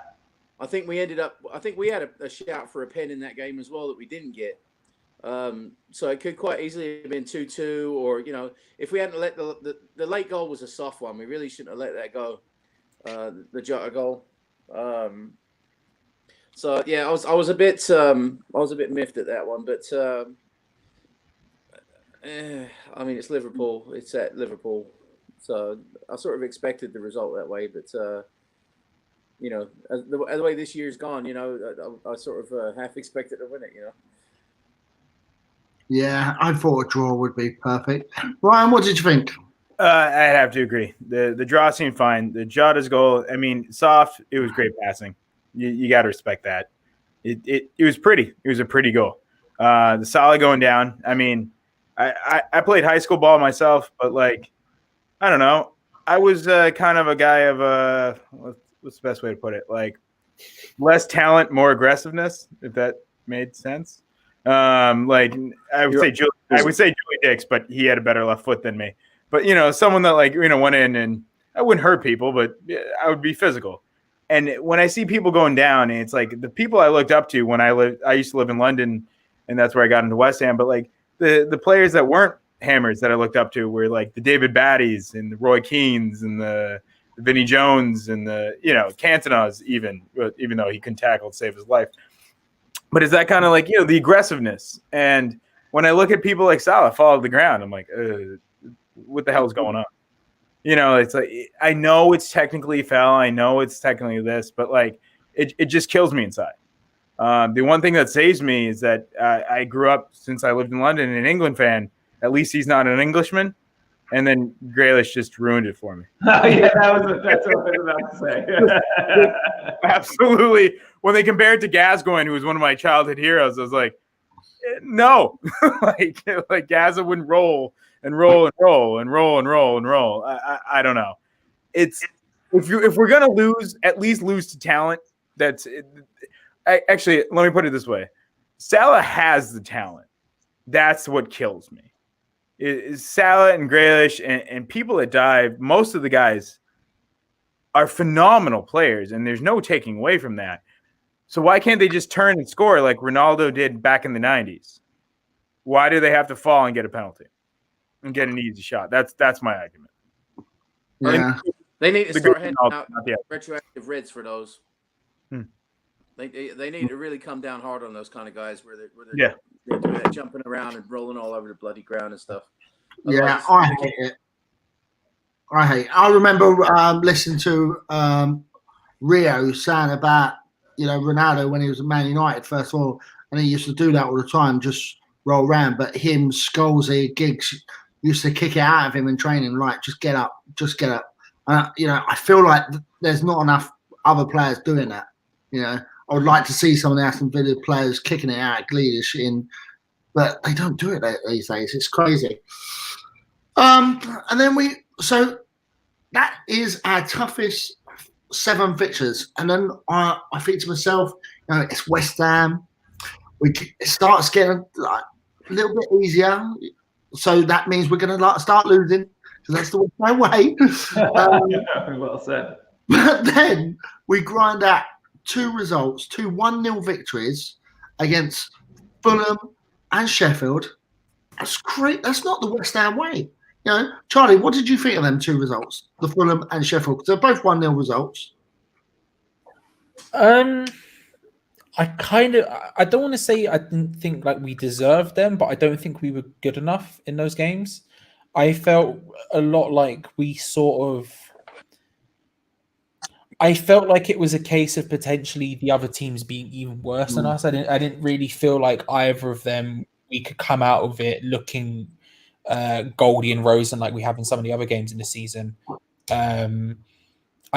I think we had a shout for a pen in that game as well that we didn't get. So it could quite easily have been 2-2, or if we hadn't let the late goal was a soft one. We really shouldn't have let that go. The Jota goal. So yeah, I was a bit miffed at that one, but I mean it's Liverpool. It's at Liverpool. So I sort of expected the result that way, but as the way this year's gone, I sort of half expected to win it. Yeah, I thought a draw would be perfect. Ryan, what did you think? I'd have to agree. The draw seemed fine. The Jota's goal, I mean, soft. It was great passing. You got to respect that. It was pretty. It was a pretty goal. The Salah going down. I mean, I played high school ball myself, but I don't know. I was kind of a guy of what's the best way to put it? Less talent, more aggressiveness. If that made sense. I would say Julie Dix, but he had a better left foot than me. But someone that went in, and I wouldn't hurt people, but I would be physical. And when I see people going down, and it's the people I looked up to when I used to live in London, and that's where I got into West Ham. But the players that weren't hammers that I looked up to were the David Baddies and the Roy Keanes and the Vinnie Jones and the Cantonas, even though he couldn't tackle to save his life. But is that kind of the aggressiveness? And when I look at people like Salah fall to the ground, I'm like, what the hell is going on? It's I know it's technically foul. I know it's technically this, but it just kills me inside. The one thing that saves me is that I grew up, since I lived in London, an England fan. At least he's not an Englishman. And then Grealish just ruined it for me. Yeah, that's what I was about to say. Absolutely. When they compared to Gascoigne, who was one of my childhood heroes, I was like, no. like Gazza wouldn't roll and roll and roll and roll and roll and roll. I don't know. It's if we're gonna lose, at least lose to talent. Actually, let me put it this way: Salah has the talent. That's what kills me. Is Salah and Grealish and people that dive. Most of the guys are phenomenal players, and there's no taking away from that. So why can't they just turn and score like Ronaldo did back in the 90s? Why do they have to fall and get a penalty and get an easy shot? That's my argument. Yeah. They need to The start good- handing no, out not yet. retroactive reds for those. They need to really come down hard on those kind of guys where they're doing that, jumping around and rolling all over the bloody ground and stuff. Yeah, Otherwise, I hate it. I remember listening to Rio saying about Ronaldo when he was at Man United first of all, and he used to do that all the time, just roll around. But him, Scholesy, Giggs used to kick it out of him in training, like just get up, just get up. I feel like there's not enough other players doing that. I would like to see some of the Aston Villa players kicking it out, Grealish but they don't do it these days. It's crazy. And then so that is our toughest 7 fixtures. And then I think to myself, it's West Ham. It starts getting a little bit easier. So that means we're going to start losing because that's the way. Well said. But then we grind out 2 results, 2 1-0 victories against Fulham and Sheffield. That's great. That's not the West Ham way. Charlie, what did you think of them 2 results, the Fulham and Sheffield? Because they're both 1-0 results. I don't want to say I didn't think like we deserved them, but I don't think we were good enough in those games. I felt a lot like I felt like it was a case of potentially the other teams being even worse than us. I didn't really feel like either of them we could come out of it looking goldy and rose and like we have in some of the other games in the season. I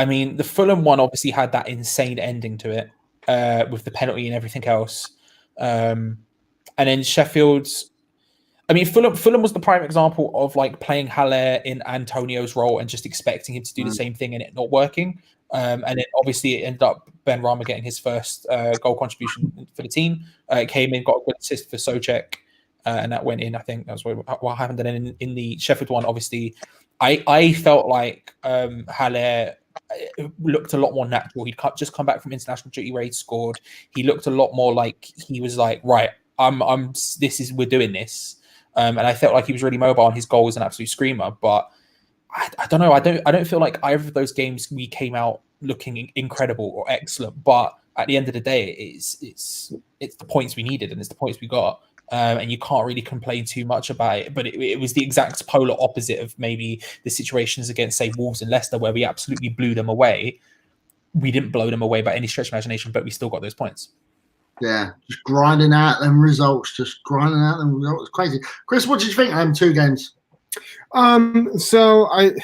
mean, the Fulham one obviously had that insane ending to it with the penalty and everything else. And then Sheffield's, I mean, Fulham was the prime example of like playing Haller in Antonio's role and just expecting him to do the same thing and it not working. And then obviously it ended up Ben Rama getting his first goal contribution for the team. It came in, got a good assist for Souček, and that went in. I think that's what happened. And then in the Sheffield one, obviously, I felt like Haller looked a lot more natural. He'd just come back from international duty where he'd scored. He looked a lot more like he was like, right, we're doing this. And I felt like he was really mobile and his goal was an absolute screamer. But I don't know. I don't feel like either of those games we came out looking incredible or excellent. But at the end of the day, it's the points we needed and it's the points we got. And you can't really complain too much about it. But it was the exact polar opposite of maybe the situations against, say, Wolves and Leicester, where we absolutely blew them away. We didn't blow them away by any stretch of imagination, but we still got those points. Yeah, just grinding out them results. It's crazy. Chris, what did you think of them 2 games? So I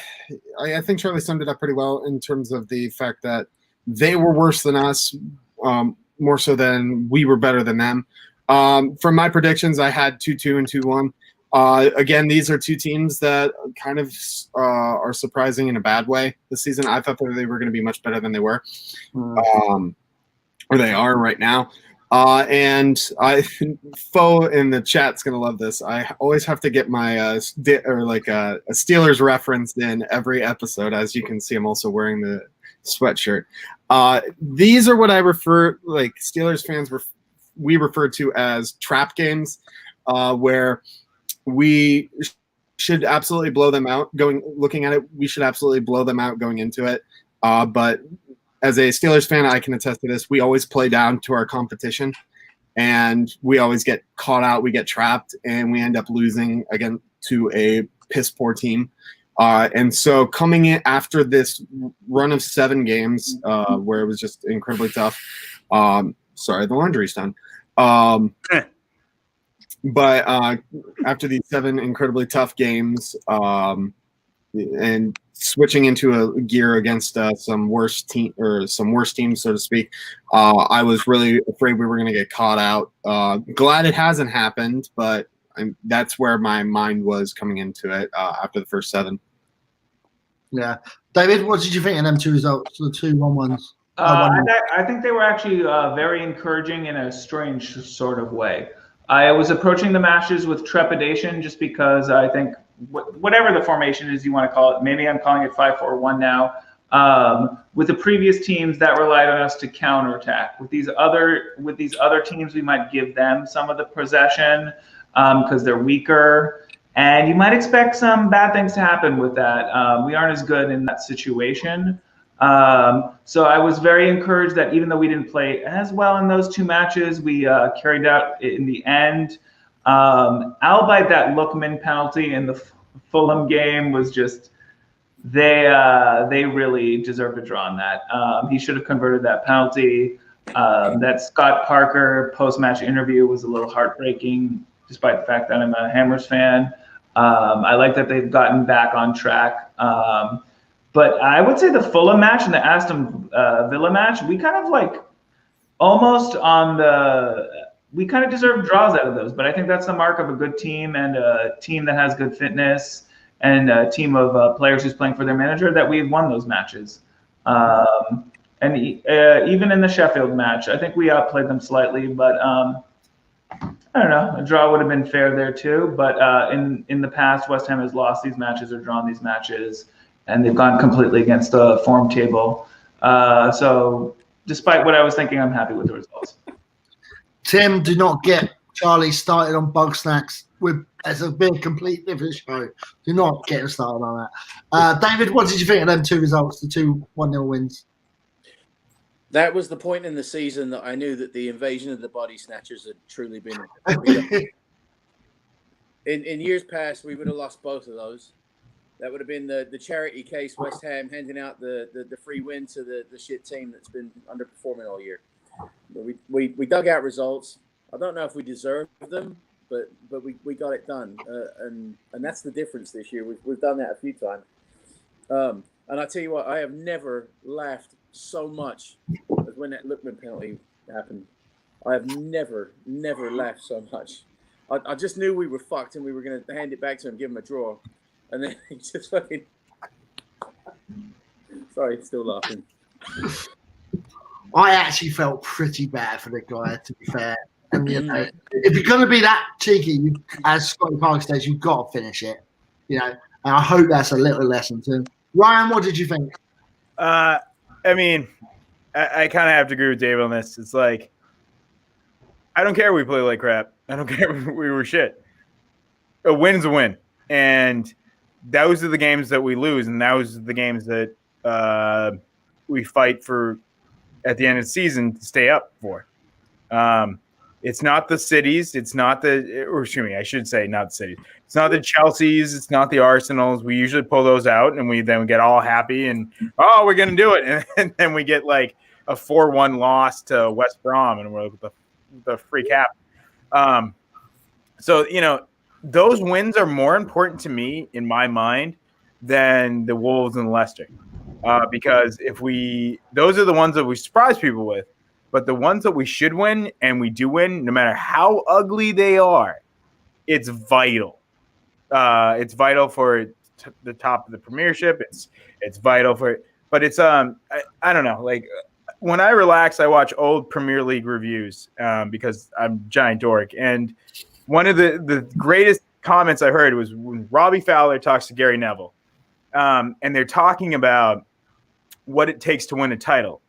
think Charlie summed it up pretty well in terms of the fact that they were worse than us, more so than we were better than them. From my predictions, I had 2-2 and 2-1. Again, these are 2 teams that kind of are surprising in a bad way this season. I thought that they were going to be much better than they were, or they are right now. And Fo in the chat's gonna love this. I always have to get my a Steelers reference in every episode. As you can see, I'm also wearing the sweatshirt. These are what I refer, like Steelers fans we refer to as trap games, where we should absolutely blow them out. Looking at it, we should absolutely blow them out going into it. But as a Steelers fan, I can attest to this. We always play down to our competition, and we always get caught out. We get trapped, and we end up losing again to a piss poor team. And so coming in after this run of 7 games, where it was just incredibly tough, sorry, the laundry's done. But after these 7 incredibly tough games, and switching into a gear against some worse teams, so to speak, I was really afraid we were going to get caught out. Glad it hasn't happened, but that's where my mind was coming into it after the first 7. Yeah, David, what did you think of them 2 results? The 2-1-1s. I think they were actually very encouraging in a strange sort of way. I was approaching the matches with trepidation just because I think whatever the formation is you want to call it, maybe I'm calling it 5-4-1 now. With the previous teams, that relied on us to counterattack. With these other teams, we might give them some of the possession because they're weaker, and you might expect some bad things to happen with that. We aren't as good in that situation. So I was very encouraged that even though we didn't play as well in those 2 matches, we carried out in the end. Albeit that Lookman penalty in the Fulham game was just they really deserved a draw on that. He should have converted that penalty. That Scott Parker post-match interview was a little heartbreaking, despite the fact that I'm a Hammers fan. I like that they've gotten back on track. But I would say the Fulham match and the Aston Villa match, we kind of like almost on the. We kind of deserve draws out of those, but I think that's the mark of a good team and a team that has good fitness and a team of players who's playing for their manager that we've won those matches. And even in the Sheffield match, I think we outplayed them slightly, but I don't know, a draw would have been fair there too. But in the past, West Ham has lost these matches or drawn these matches, and they've gone completely against the form table. So despite what I was thinking, I'm happy with the results. Tim, do not get Charlie started on bug snacks. It's a big, complete different show. Do not get him started on that. David, what did you think of them 2 results, the 2 1-0 wins? That was the point in the season that I knew that the invasion of the body snatchers had truly been. In years past, we would have lost both of those. That would have been the charity case, West Ham handing out the free win to the shit team that's been underperforming all year. But we dug out results. I don't know if we deserved them, but we got it done, and that's the difference this year. We've done that a few times, and I tell you what, I have never laughed so much as when that Lookman penalty happened. I have never laughed so much. I just knew we were fucked and we were going to hand it back to him, give him a draw, and then he just fucking. Sorry, still laughing. I actually felt pretty bad for the guy, to be fair. And you know, if you're going to be that cheeky, as Scotty Parker says, you've got to finish it. You know, and I hope that's a little lesson to him. Ryan, what did you think? I mean, I kind of have to agree with Dave on this. It's like, I don't care if we play like crap. I don't care if we were shit. A win's a win. And those are the games that we lose, and those are the games that we fight for at the end of the season to stay up for. It's not the cities. It's not I should say not the cities. It's not the Chelseas. It's not the Arsenals. We usually pull those out, and we get all happy and, oh, we're going to do it. And then we get like a 4-1 loss to West Brom, and we're like, the freak happened. So, you know, those wins are more important to me in my mind than the Wolves and Leicester. Because those are the ones that we surprise people with, but the ones that we should win and we do win, no matter how ugly they are, it's vital. It's vital for the top of the Premiership. It's vital for, but it's I don't know. Like when I relax, I watch old Premier League reviews because I'm a giant dork. And one of the greatest comments I heard was when Robbie Fowler talks to Gary Neville, and they're talking about what it takes to win a title.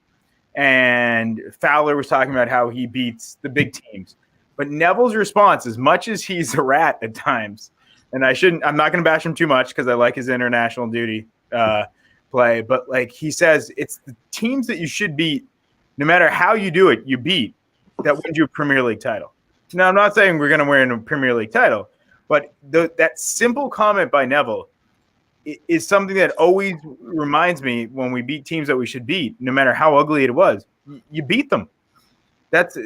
And Fowler was talking about how he beats the big teams. But Neville's response, as much as he's a rat at times, and I'm not going to bash him too much because I like his international duty play, but like he says, it's the teams that you should beat, no matter how you do it, you beat, that wins you a Premier League title. Now, I'm not saying we're going to win a Premier League title, but that simple comment by Neville is something that always reminds me when we beat teams that we should beat, no matter how ugly it was. You beat them. That's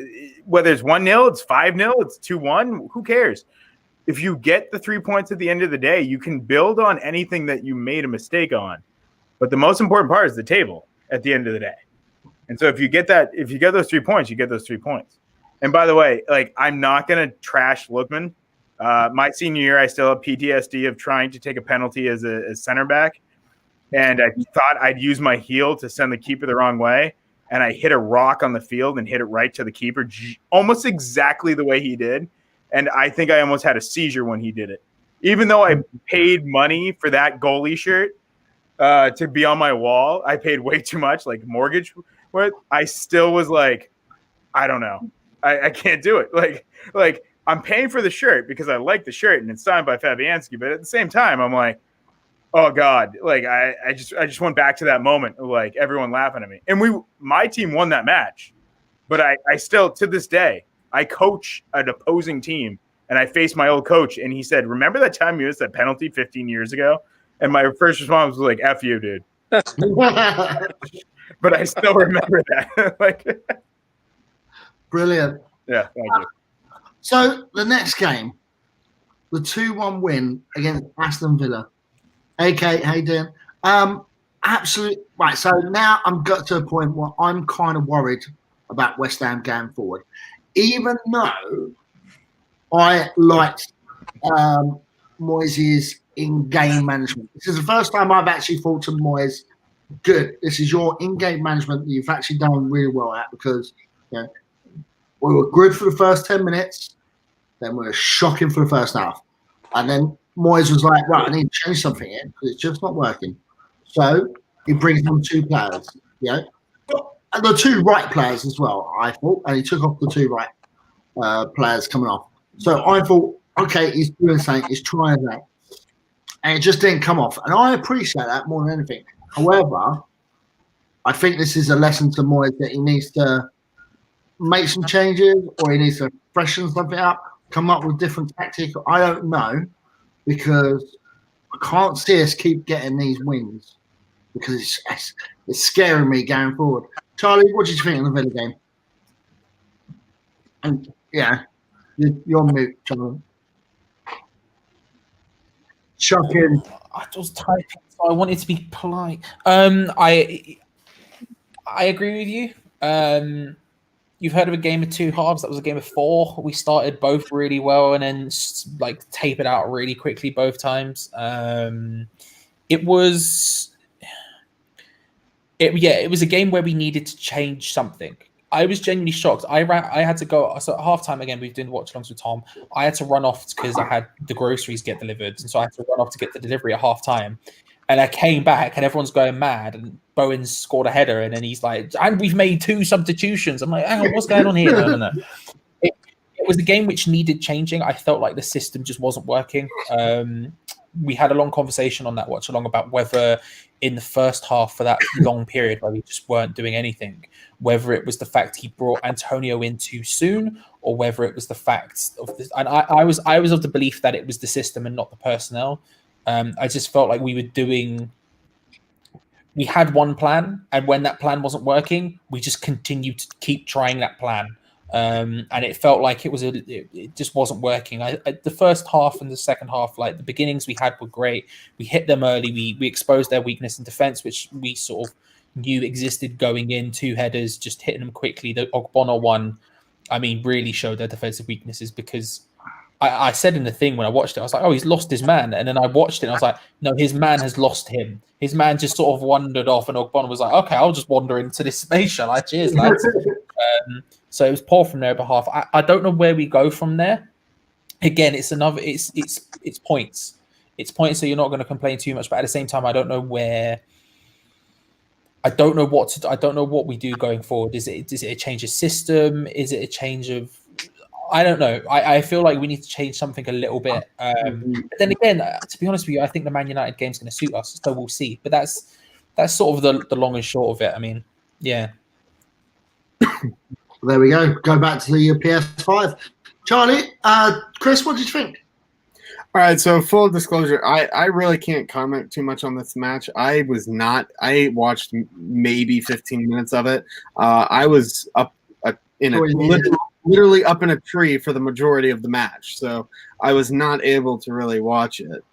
whether it's 1-0, it's 5-0, it's 2-1. Who cares? If you get the 3 points at the end of the day, you can build on anything that you made a mistake on. But the most important part is the table at the end of the day. And so if you get those 3 points, you get those 3 points. And by the way, like, I'm not going to trash Lookman. My senior year, I still have PTSD of trying to take a penalty as a center back. And I thought I'd use my heel to send the keeper the wrong way. And I hit a rock on the field and hit it right to the keeper, almost exactly the way he did. And I think I almost had a seizure when he did it. Even though I paid money for that goalie shirt to be on my wall, I paid way too much, like mortgage. I still was like, I don't know. I can't do it. Like I'm paying for the shirt because I like the shirt and it's signed by Fabianski. But at the same time, I'm like, oh God, like I just went back to that moment of like everyone laughing at me. And my team won that match, but I still, to this day, I coach an opposing team and I faced my old coach and he said, remember that time you missed that penalty 15 years ago? And my first response was like, F you, dude. But I still remember that. Like, brilliant. Yeah, thank you. So the next game, the 2-1 win against Aston Villa. Hey, Kate, how you doing? Absolutely right. So now I'm got to a point where I'm kind of worried about West Ham going forward, even though I liked Moyes' in-game management. This is the first time I've actually thought to Moyes, good. This is your in-game management that you've actually done really well at, because we were good for the first 10 minutes, then we were shocking for the first half, and then Moyes was like, right, I need to change something here because it's just not working. So he brings on 2 players, and the 2 right players as well, I thought, and he took off the 2 right players coming off. So I thought, okay, he's doing something, he's trying that, and it just didn't come off. And I appreciate that more than anything. However, I think this is a lesson to Moyes that he needs to make some changes, or he needs to freshen something up, come up with different tactics. I don't know. Because I can't see us keep getting these wins, because it's scaring me going forward. Charlie, what did you think of the Villa game? And you're on mute, Charlie. Shocking. I was typing, so I wanted to be polite. I agree with you. You've heard of a game of 2 halves. That was a game of 4. We started both really well and then like tapered out really quickly both times. It was a game where we needed to change something. I was genuinely shocked. I had to go. So at halftime again, we were doing watch-alongs with Tom. I had to run off because I had the groceries get delivered, and so I had to run off to get the delivery at halftime. And I came back, and everyone's going mad. And Bowen scored a header, and then he's like, "And we've made 2 substitutions." I'm like, "Hang on, what's going on here?" No. It was a game which needed changing. I felt like the system just wasn't working. We had a long conversation on that watch along about whether in the first half, for that long period where we just weren't doing anything, whether it was the fact he brought Antonio in too soon, or whether it was the fact of this. And I was of the belief that it was the system and not the personnel. I just felt like we had one plan, and when that plan wasn't working, we just continued to keep trying that plan. And it felt like it just wasn't working. The first half and the second half, like the beginnings we had were great. We hit them early. We exposed their weakness in defense, which we sort of knew existed going in. 2 headers, just hitting them quickly. The Ogbonna one, I mean, really showed their defensive weaknesses, because I said in the thing when I watched it, I was like, oh, he's lost his man. And then I watched it and I was like, no, his man has lost him. His man just sort of wandered off, and Ogbonna was like, okay, I'll just wander into this space, shall I? Cheers, lads. So it was poor from their behalf. I don't know where we go from there. Again, it's points. It's points, so you're not going to complain too much. But at the same time, I don't know where. I don't know what we do going forward. Is it a change of system? Is it a change of? I don't know. I feel like we need to change something a little bit. But then again, to be honest with you, I think the Man United game's going to suit us, so we'll see. But that's sort of the long and short of it. I mean, yeah. There we go. Go back to the PS5. Charlie, Chris, what did you think? All right, so full disclosure, I really can't comment too much on this match. I watched maybe 15 minutes of it. I was up in a Oh, yeah. literally up in a tree for the majority of the match. So I was not able to really watch it.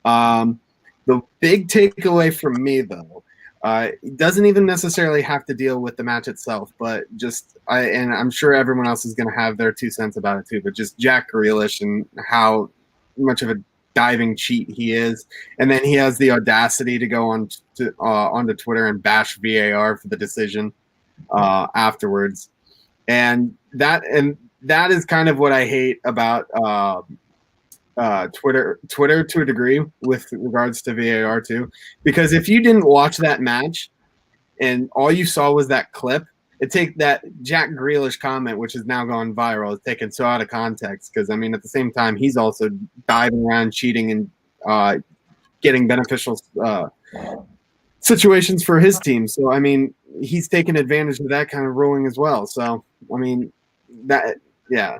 The big takeaway from me, though, it doesn't even necessarily have to deal with the match itself, but and I'm sure everyone else is going to have their 2 cents about it too, but just Jack Grealish and how much of a diving cheat he is. And then he has the audacity to go onto Twitter and bash VAR for the decision afterwards. And that is kind of what I hate about Twitter to a degree with regards to VAR too, because if you didn't watch that match and all you saw was that clip, it take that Jack Grealish comment, which has now gone viral, is taken so out of context. Because I mean, at the same time, he's also diving around, cheating, and getting beneficial situations for his team. So I mean, he's taking advantage of that kind of ruling as well. So I mean, yeah.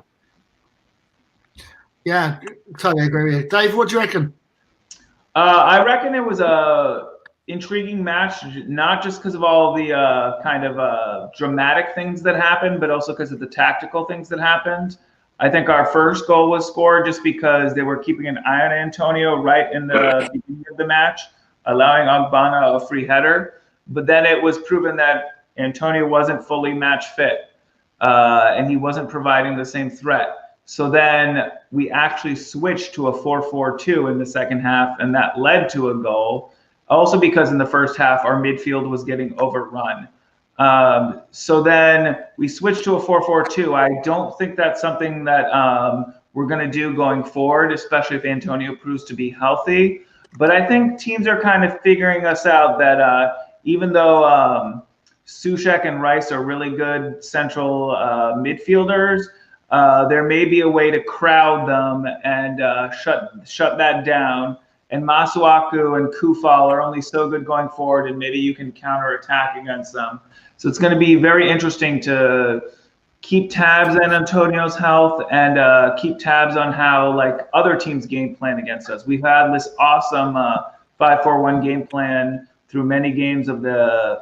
Yeah, totally agree with you. Dave, what do you reckon? I reckon it was a intriguing match, not just because of all the kind of dramatic things that happened, but also because of the tactical things that happened. I think our first goal was scored just because they were keeping an eye on Antonio right in the beginning of the match, allowing Ogbonna a free header. But then it was proven that Antonio wasn't fully match fit, and he wasn't providing the same threat. So then we actually switched to a 4-4-2 in the second half, and that led to a goal. Also because in the first half, our midfield was getting overrun. So then we switched to a 4-4-2. I don't think that's something that we're going to do going forward, especially if Antonio proves to be healthy. But I think teams are kind of figuring us out that even though Souček and Rice are really good central midfielders, there may be a way to crowd them and shut that down. And Masuaku and Kufal are only so good going forward, and maybe you can counterattack against them. So it's going to be very interesting to keep tabs on Antonio's health and keep tabs on how like other teams game plan against us. We've had this awesome 5-4-1 game plan through many games of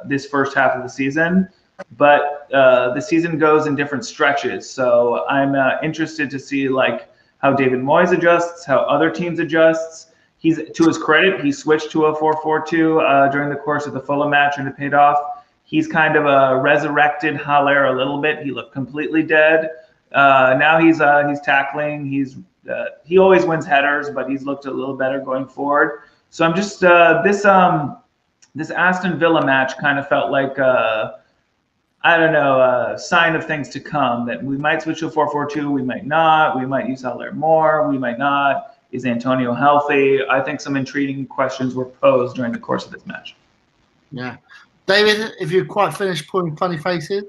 this first half of the season. But the season goes in different stretches, so I'm interested to see like how David Moyes adjusts, how other teams adjusts. He's, to his credit, he switched to a 4-4-2 during the course of the Fulham match, and it paid off. He's kind of resurrected Haller a little bit. He looked completely dead. Now he's tackling. He always wins headers, but he's looked a little better going forward. So I'm just this Aston Villa match kind of felt like. I don't know, a sign of things to come, that we might switch to a 4-4-2, we might not, we might use Haller more, we might not. Is Antonio healthy? I think some intriguing questions were posed during the course of this match. Yeah. David, if you're quite finished pulling funny faces,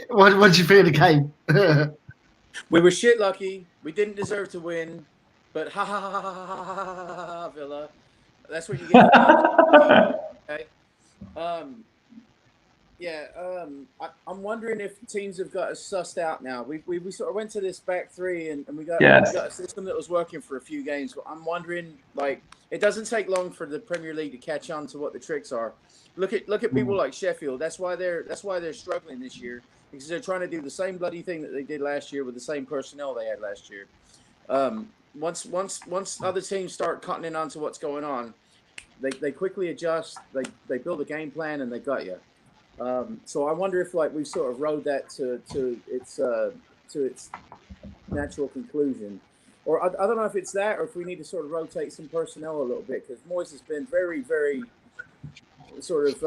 what did you think of the game? We were shit lucky. We didn't deserve to win, but ha ha ha ha ha ha ha ha, Villa. That's what you get. Okay. I'm wondering if teams have got us sussed out now. We sort of went to this back three and we got a system that was working for a few games. But I'm wondering, like, it doesn't take long for the Premier League to catch on to what the tricks are. Look at people like Sheffield. That's why they're struggling this year, because they're trying to do the same bloody thing that they did last year with the same personnel they had last year. Once other teams start cutting in onto what's going on, they quickly adjust. They build a game plan and they got you. So I wonder if like we sort of rode that to its natural conclusion, or I don't know if it's that, or if we need to sort of rotate some personnel a little bit, because Moyes has been very, very sort of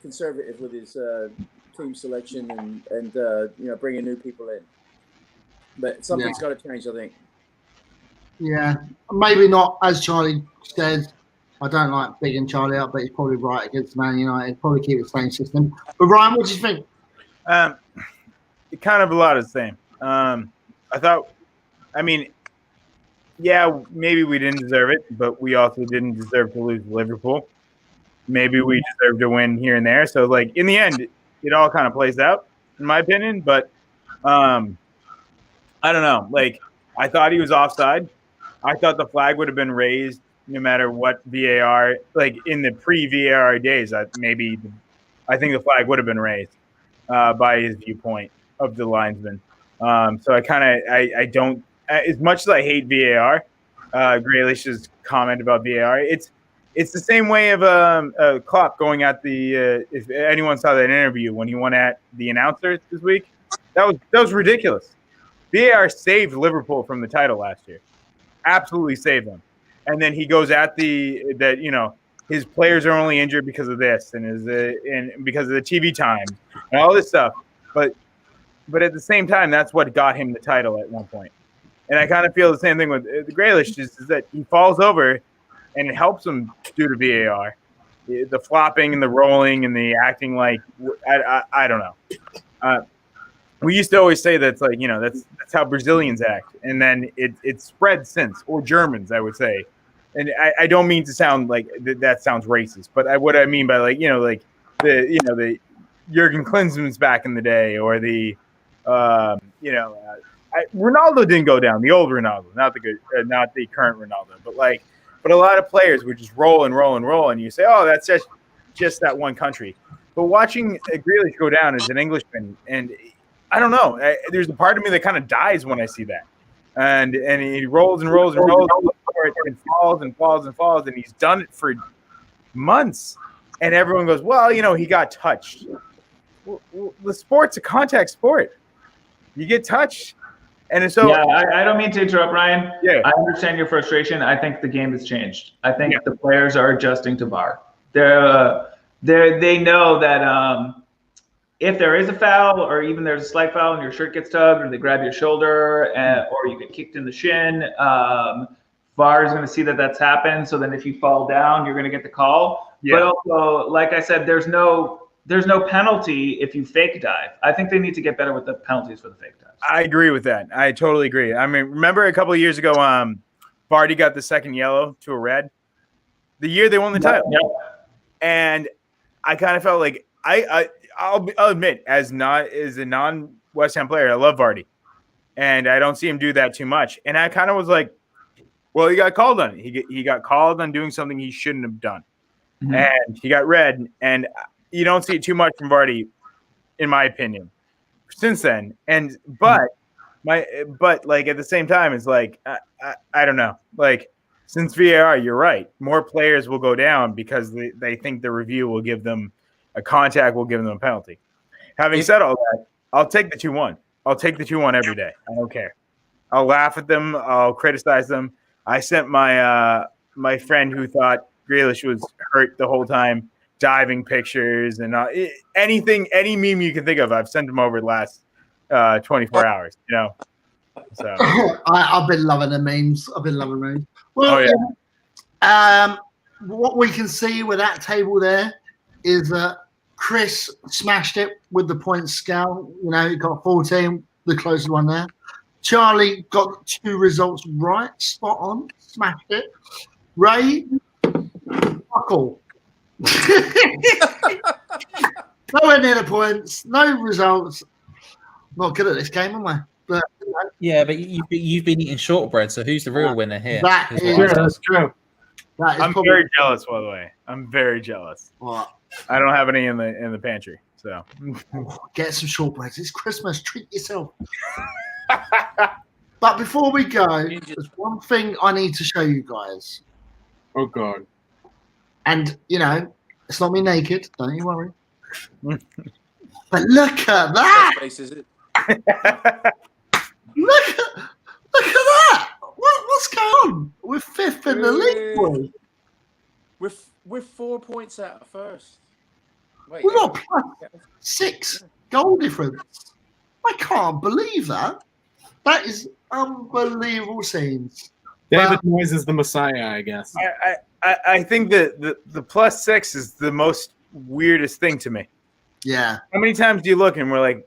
conservative with his team selection and bringing new people in. But something's got to change, I think. Yeah, maybe not, as Charlie says. I don't like bigging Charlie up, but he's probably right against Man United. Probably keep the same system. But Ryan, what do you think? Kind of a lot of the same. Maybe we didn't deserve it, but we also didn't deserve to lose to Liverpool. Maybe we deserved to win here and there. So, like, in the end, it all kind of plays out, in my opinion. But I don't know. Like, I thought he was offside. I thought the flag would have been raised no matter what VAR, like in the pre-VAR days. I think the flag would have been raised by his viewpoint. of the linesmen. So I don't, as much as I hate VAR, Grealish's comment about VAR, it's the same way of Klopp going at the if anyone saw that interview when he went at the announcer this week, that was ridiculous. VAR saved Liverpool from the title last year, absolutely saved them, and then he goes at his players are only injured because of this and because of the TV time and all this stuff, but at the same time, that's what got him the title at one point. And I kind of feel the same thing with the Grealish, is that he falls over, and it helps him due to VAR, the flopping and the rolling and the acting like I don't know. We used to always say that's like that's how Brazilians act, and then it spread since, or Germans, I would say. And I don't mean to sound like that sounds racist, but what I mean by the Jurgen Klinsmann's back in the day, or the Ronaldo didn't go down, the old Ronaldo, not the current Ronaldo, but a lot of players would just roll and roll and roll, and you say, oh, that's just that one country. But watching Grealish go down as an Englishman, and I don't know, there's a part of me that kind of dies when I see that, and he rolls and rolls and rolls and falls and falls and falls, and he's done it for months, and everyone goes, well, he got touched. Well, the sport's a contact sport. You get touched. And so, yeah, I don't mean to interrupt, Ryan. Yeah. I understand your frustration. I think the game has changed. I think the players are adjusting to VAR. They know that if there is a foul, or even there's a slight foul and your shirt gets tugged, or they grab your shoulder, or you get kicked in the shin, VAR is going to see that that's happened. So then if you fall down, you're going to get the call. Yeah. But also, like I said, there's no penalty if you fake dive. I think they need to get better with the penalties for the fake dives. I agree with that. I totally agree. I mean, remember a couple of years ago, Vardy got the second yellow to a red, the year they won the title. Yep. And I kind of felt like I'll admit, as a non-West Ham player, I love Vardy, and I don't see him do that too much. And I kind of was like, well, he got called on it. He got called on doing something he shouldn't have done, and he got red. And you don't see it too much from Vardy, in my opinion, since then. And but like at the same time, it's like I don't know. Like, since VAR, you're right. More players will go down because they think the review will give them a contact, will give them a penalty. Having said all that, I'll take the 2-1. I'll take the 2-1 every day. I don't care. I'll laugh at them. I'll criticize them. I sent my my friend who thought Grealish was hurt the whole time diving pictures and any meme you can think of. I've sent him over the last 24 hours. So I've been loving the memes. Well, what we can see with that table there is that Chris smashed it with the points scale. He got 14, the closest one there. Charlie got 2 results right, spot on, smashed it. Ray, buckle. Nowhere near the points, no results. Not good at this game, am I? But yeah, but you've been eating shortbread, so who's the real winner here? That's true. I'm very jealous, by the way. I'm very jealous. What? I don't have any in the pantry, so get some shortbreads. It's Christmas. Treat yourself. But before we go, there's one thing I need to show you guys. Oh God! And it's not me naked. Don't you worry. But look at that! Look at that! What's going on? We're 5th in the league, boys. We're 4 points out of first. Wait, we've got +6 goal difference. I can't believe that. That is unbelievable scenes. David Moyes is the Messiah, I guess. I think that the +6 is the most weirdest thing to me. Yeah. How many times do you look and we're like,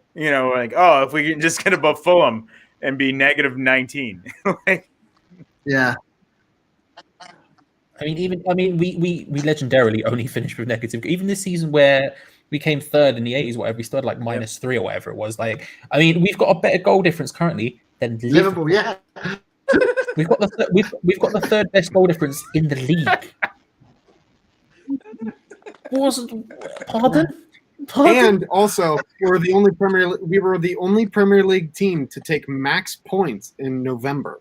oh, if we can just get above Fulham and be -19. Yeah. We legendarily only finished with negative. Even this season where we came 3rd in the 80s, whatever, we started like -3 or whatever it was. We've got a better goal difference currently than Liverpool. Yeah. We've got the 3rd best goal difference in the league. Pardon? And also, we were the only Premier League team to take max points in November.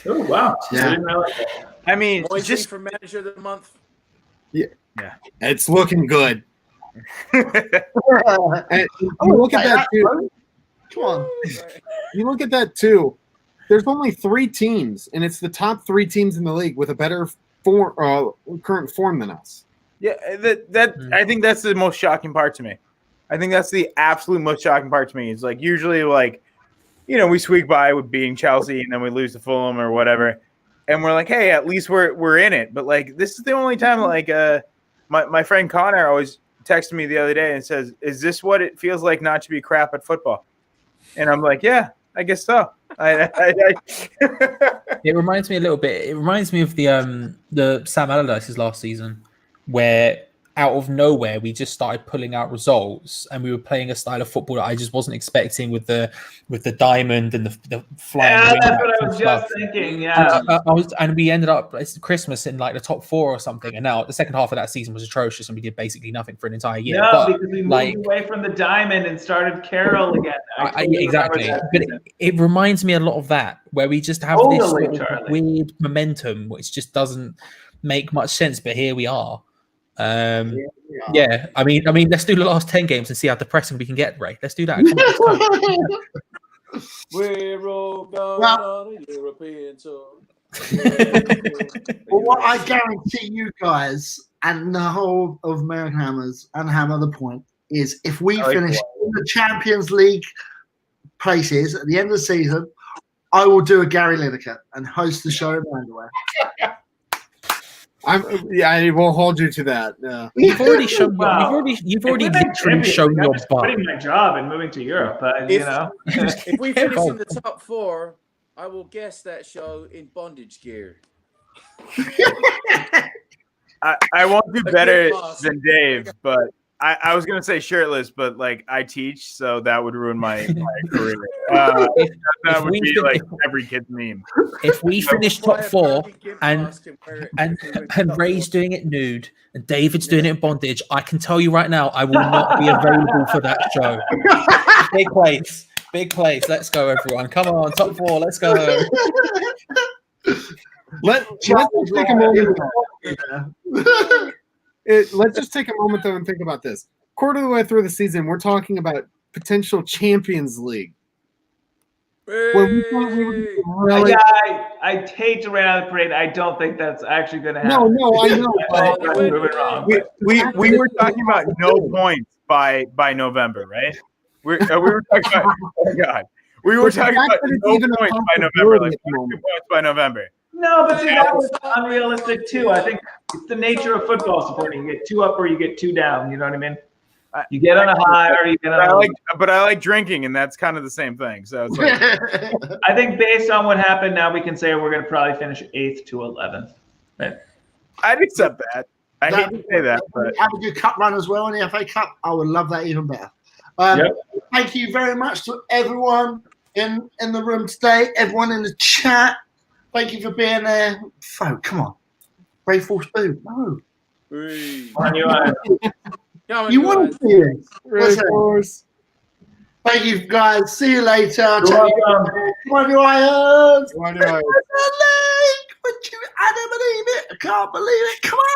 Oh wow! Yeah. I didn't realize that. I mean, Moisey just for manager of the month. It's looking good. And you look at that too. Come on. You look at that too. There's only 3 teams, and it's the top 3 teams in the league with a better current form than us. yeah, I think that's the most shocking part to me. I think that's the absolute most shocking part to me. Is like usually like, we squeak by with beating Chelsea and then we lose to Fulham or whatever, and we're like, hey, at least we're in it. But like this is the only time like my friend Connor always texted me the other day and says, "Is this what it feels like not to be crap at football?" And I'm like, yeah, I guess so. It reminds me a little bit. It reminds me of the Sam Allardyce's last season, where out of nowhere we just started pulling out results, and we were playing a style of football that I just wasn't expecting with the diamond and the flying. Yeah, wing that's backs what I and was stuff. just thinking. Yeah. And we ended up it's Christmas in like the top 4 or something, and now the second half of that season was atrocious, and we did basically nothing for an entire year. No, But, because we moved away from the diamond and started Carroll again. Exactly, but it reminds me a lot of that, where we just have this Totally, sort of Charlie. weird momentum, which just doesn't make much sense. But here we are. Yeah, I mean, let's do the last 10 games and see how depressing we can get, Ray. Let's do that. Come on, let's go. We're all going Well- on a European tour. Well, what I guarantee you guys and the whole of American Hammers and Hammer the Point is if we I like finish in the Champions League places at the end of the season, I will do a Gary Lineker and host the show in my underwear. I will hold you to that. You've already shown. Wow. You've already If we make literally champions, shown I'm your just butt. quitting my job and moving to Europe. But If we finish in the top 4, I will guest that show in bondage gear. I won't do A better good boss. than Dave, but I was gonna say shirtless, but like I teach, so that would ruin my career. That If would we be fin- like every kid's meme. If we finish top 4 and and Ray's doing it nude and David's doing it in bondage, I can tell you right now, I will not be available for that show. Big place. Let's go, everyone. Come on, top 4. Let's go. Let's just take a moment. Let's just take a moment though and think about this. Quarter of the way through the season, we're talking about potential Champions League. When we thought we would really, I hate to rain on the parade. I don't think that's actually going to happen. no, I know. I'm But moving wrong. We were talking about no points by November, right? We were talking about oh god, we were But the talking fact about that it's no even a points by November, possibility like at the 2 moment. points by November. No, but see, that was unrealistic too. I think it's the nature of football supporting. You get 2 up or you get 2 down. You know what I mean? You get on a high or you get on a low. But I like drinking, and that's kind of the same thing. So it's like, I think based on what happened, now we can say we're going to probably finish 8th to 11th. Right? I'd accept that. I hate to say that, but have a good cup run as well in the FA Cup. I would love that even better. Thank you very much to everyone in the room today, everyone in the chat. Thank you for being there. Folk, come on. Ray Force Boo. No. You want to see this? What's that? Thank you, guys. See you later. Come on, you irons. But you, I don't believe it. I can't believe it. Come on.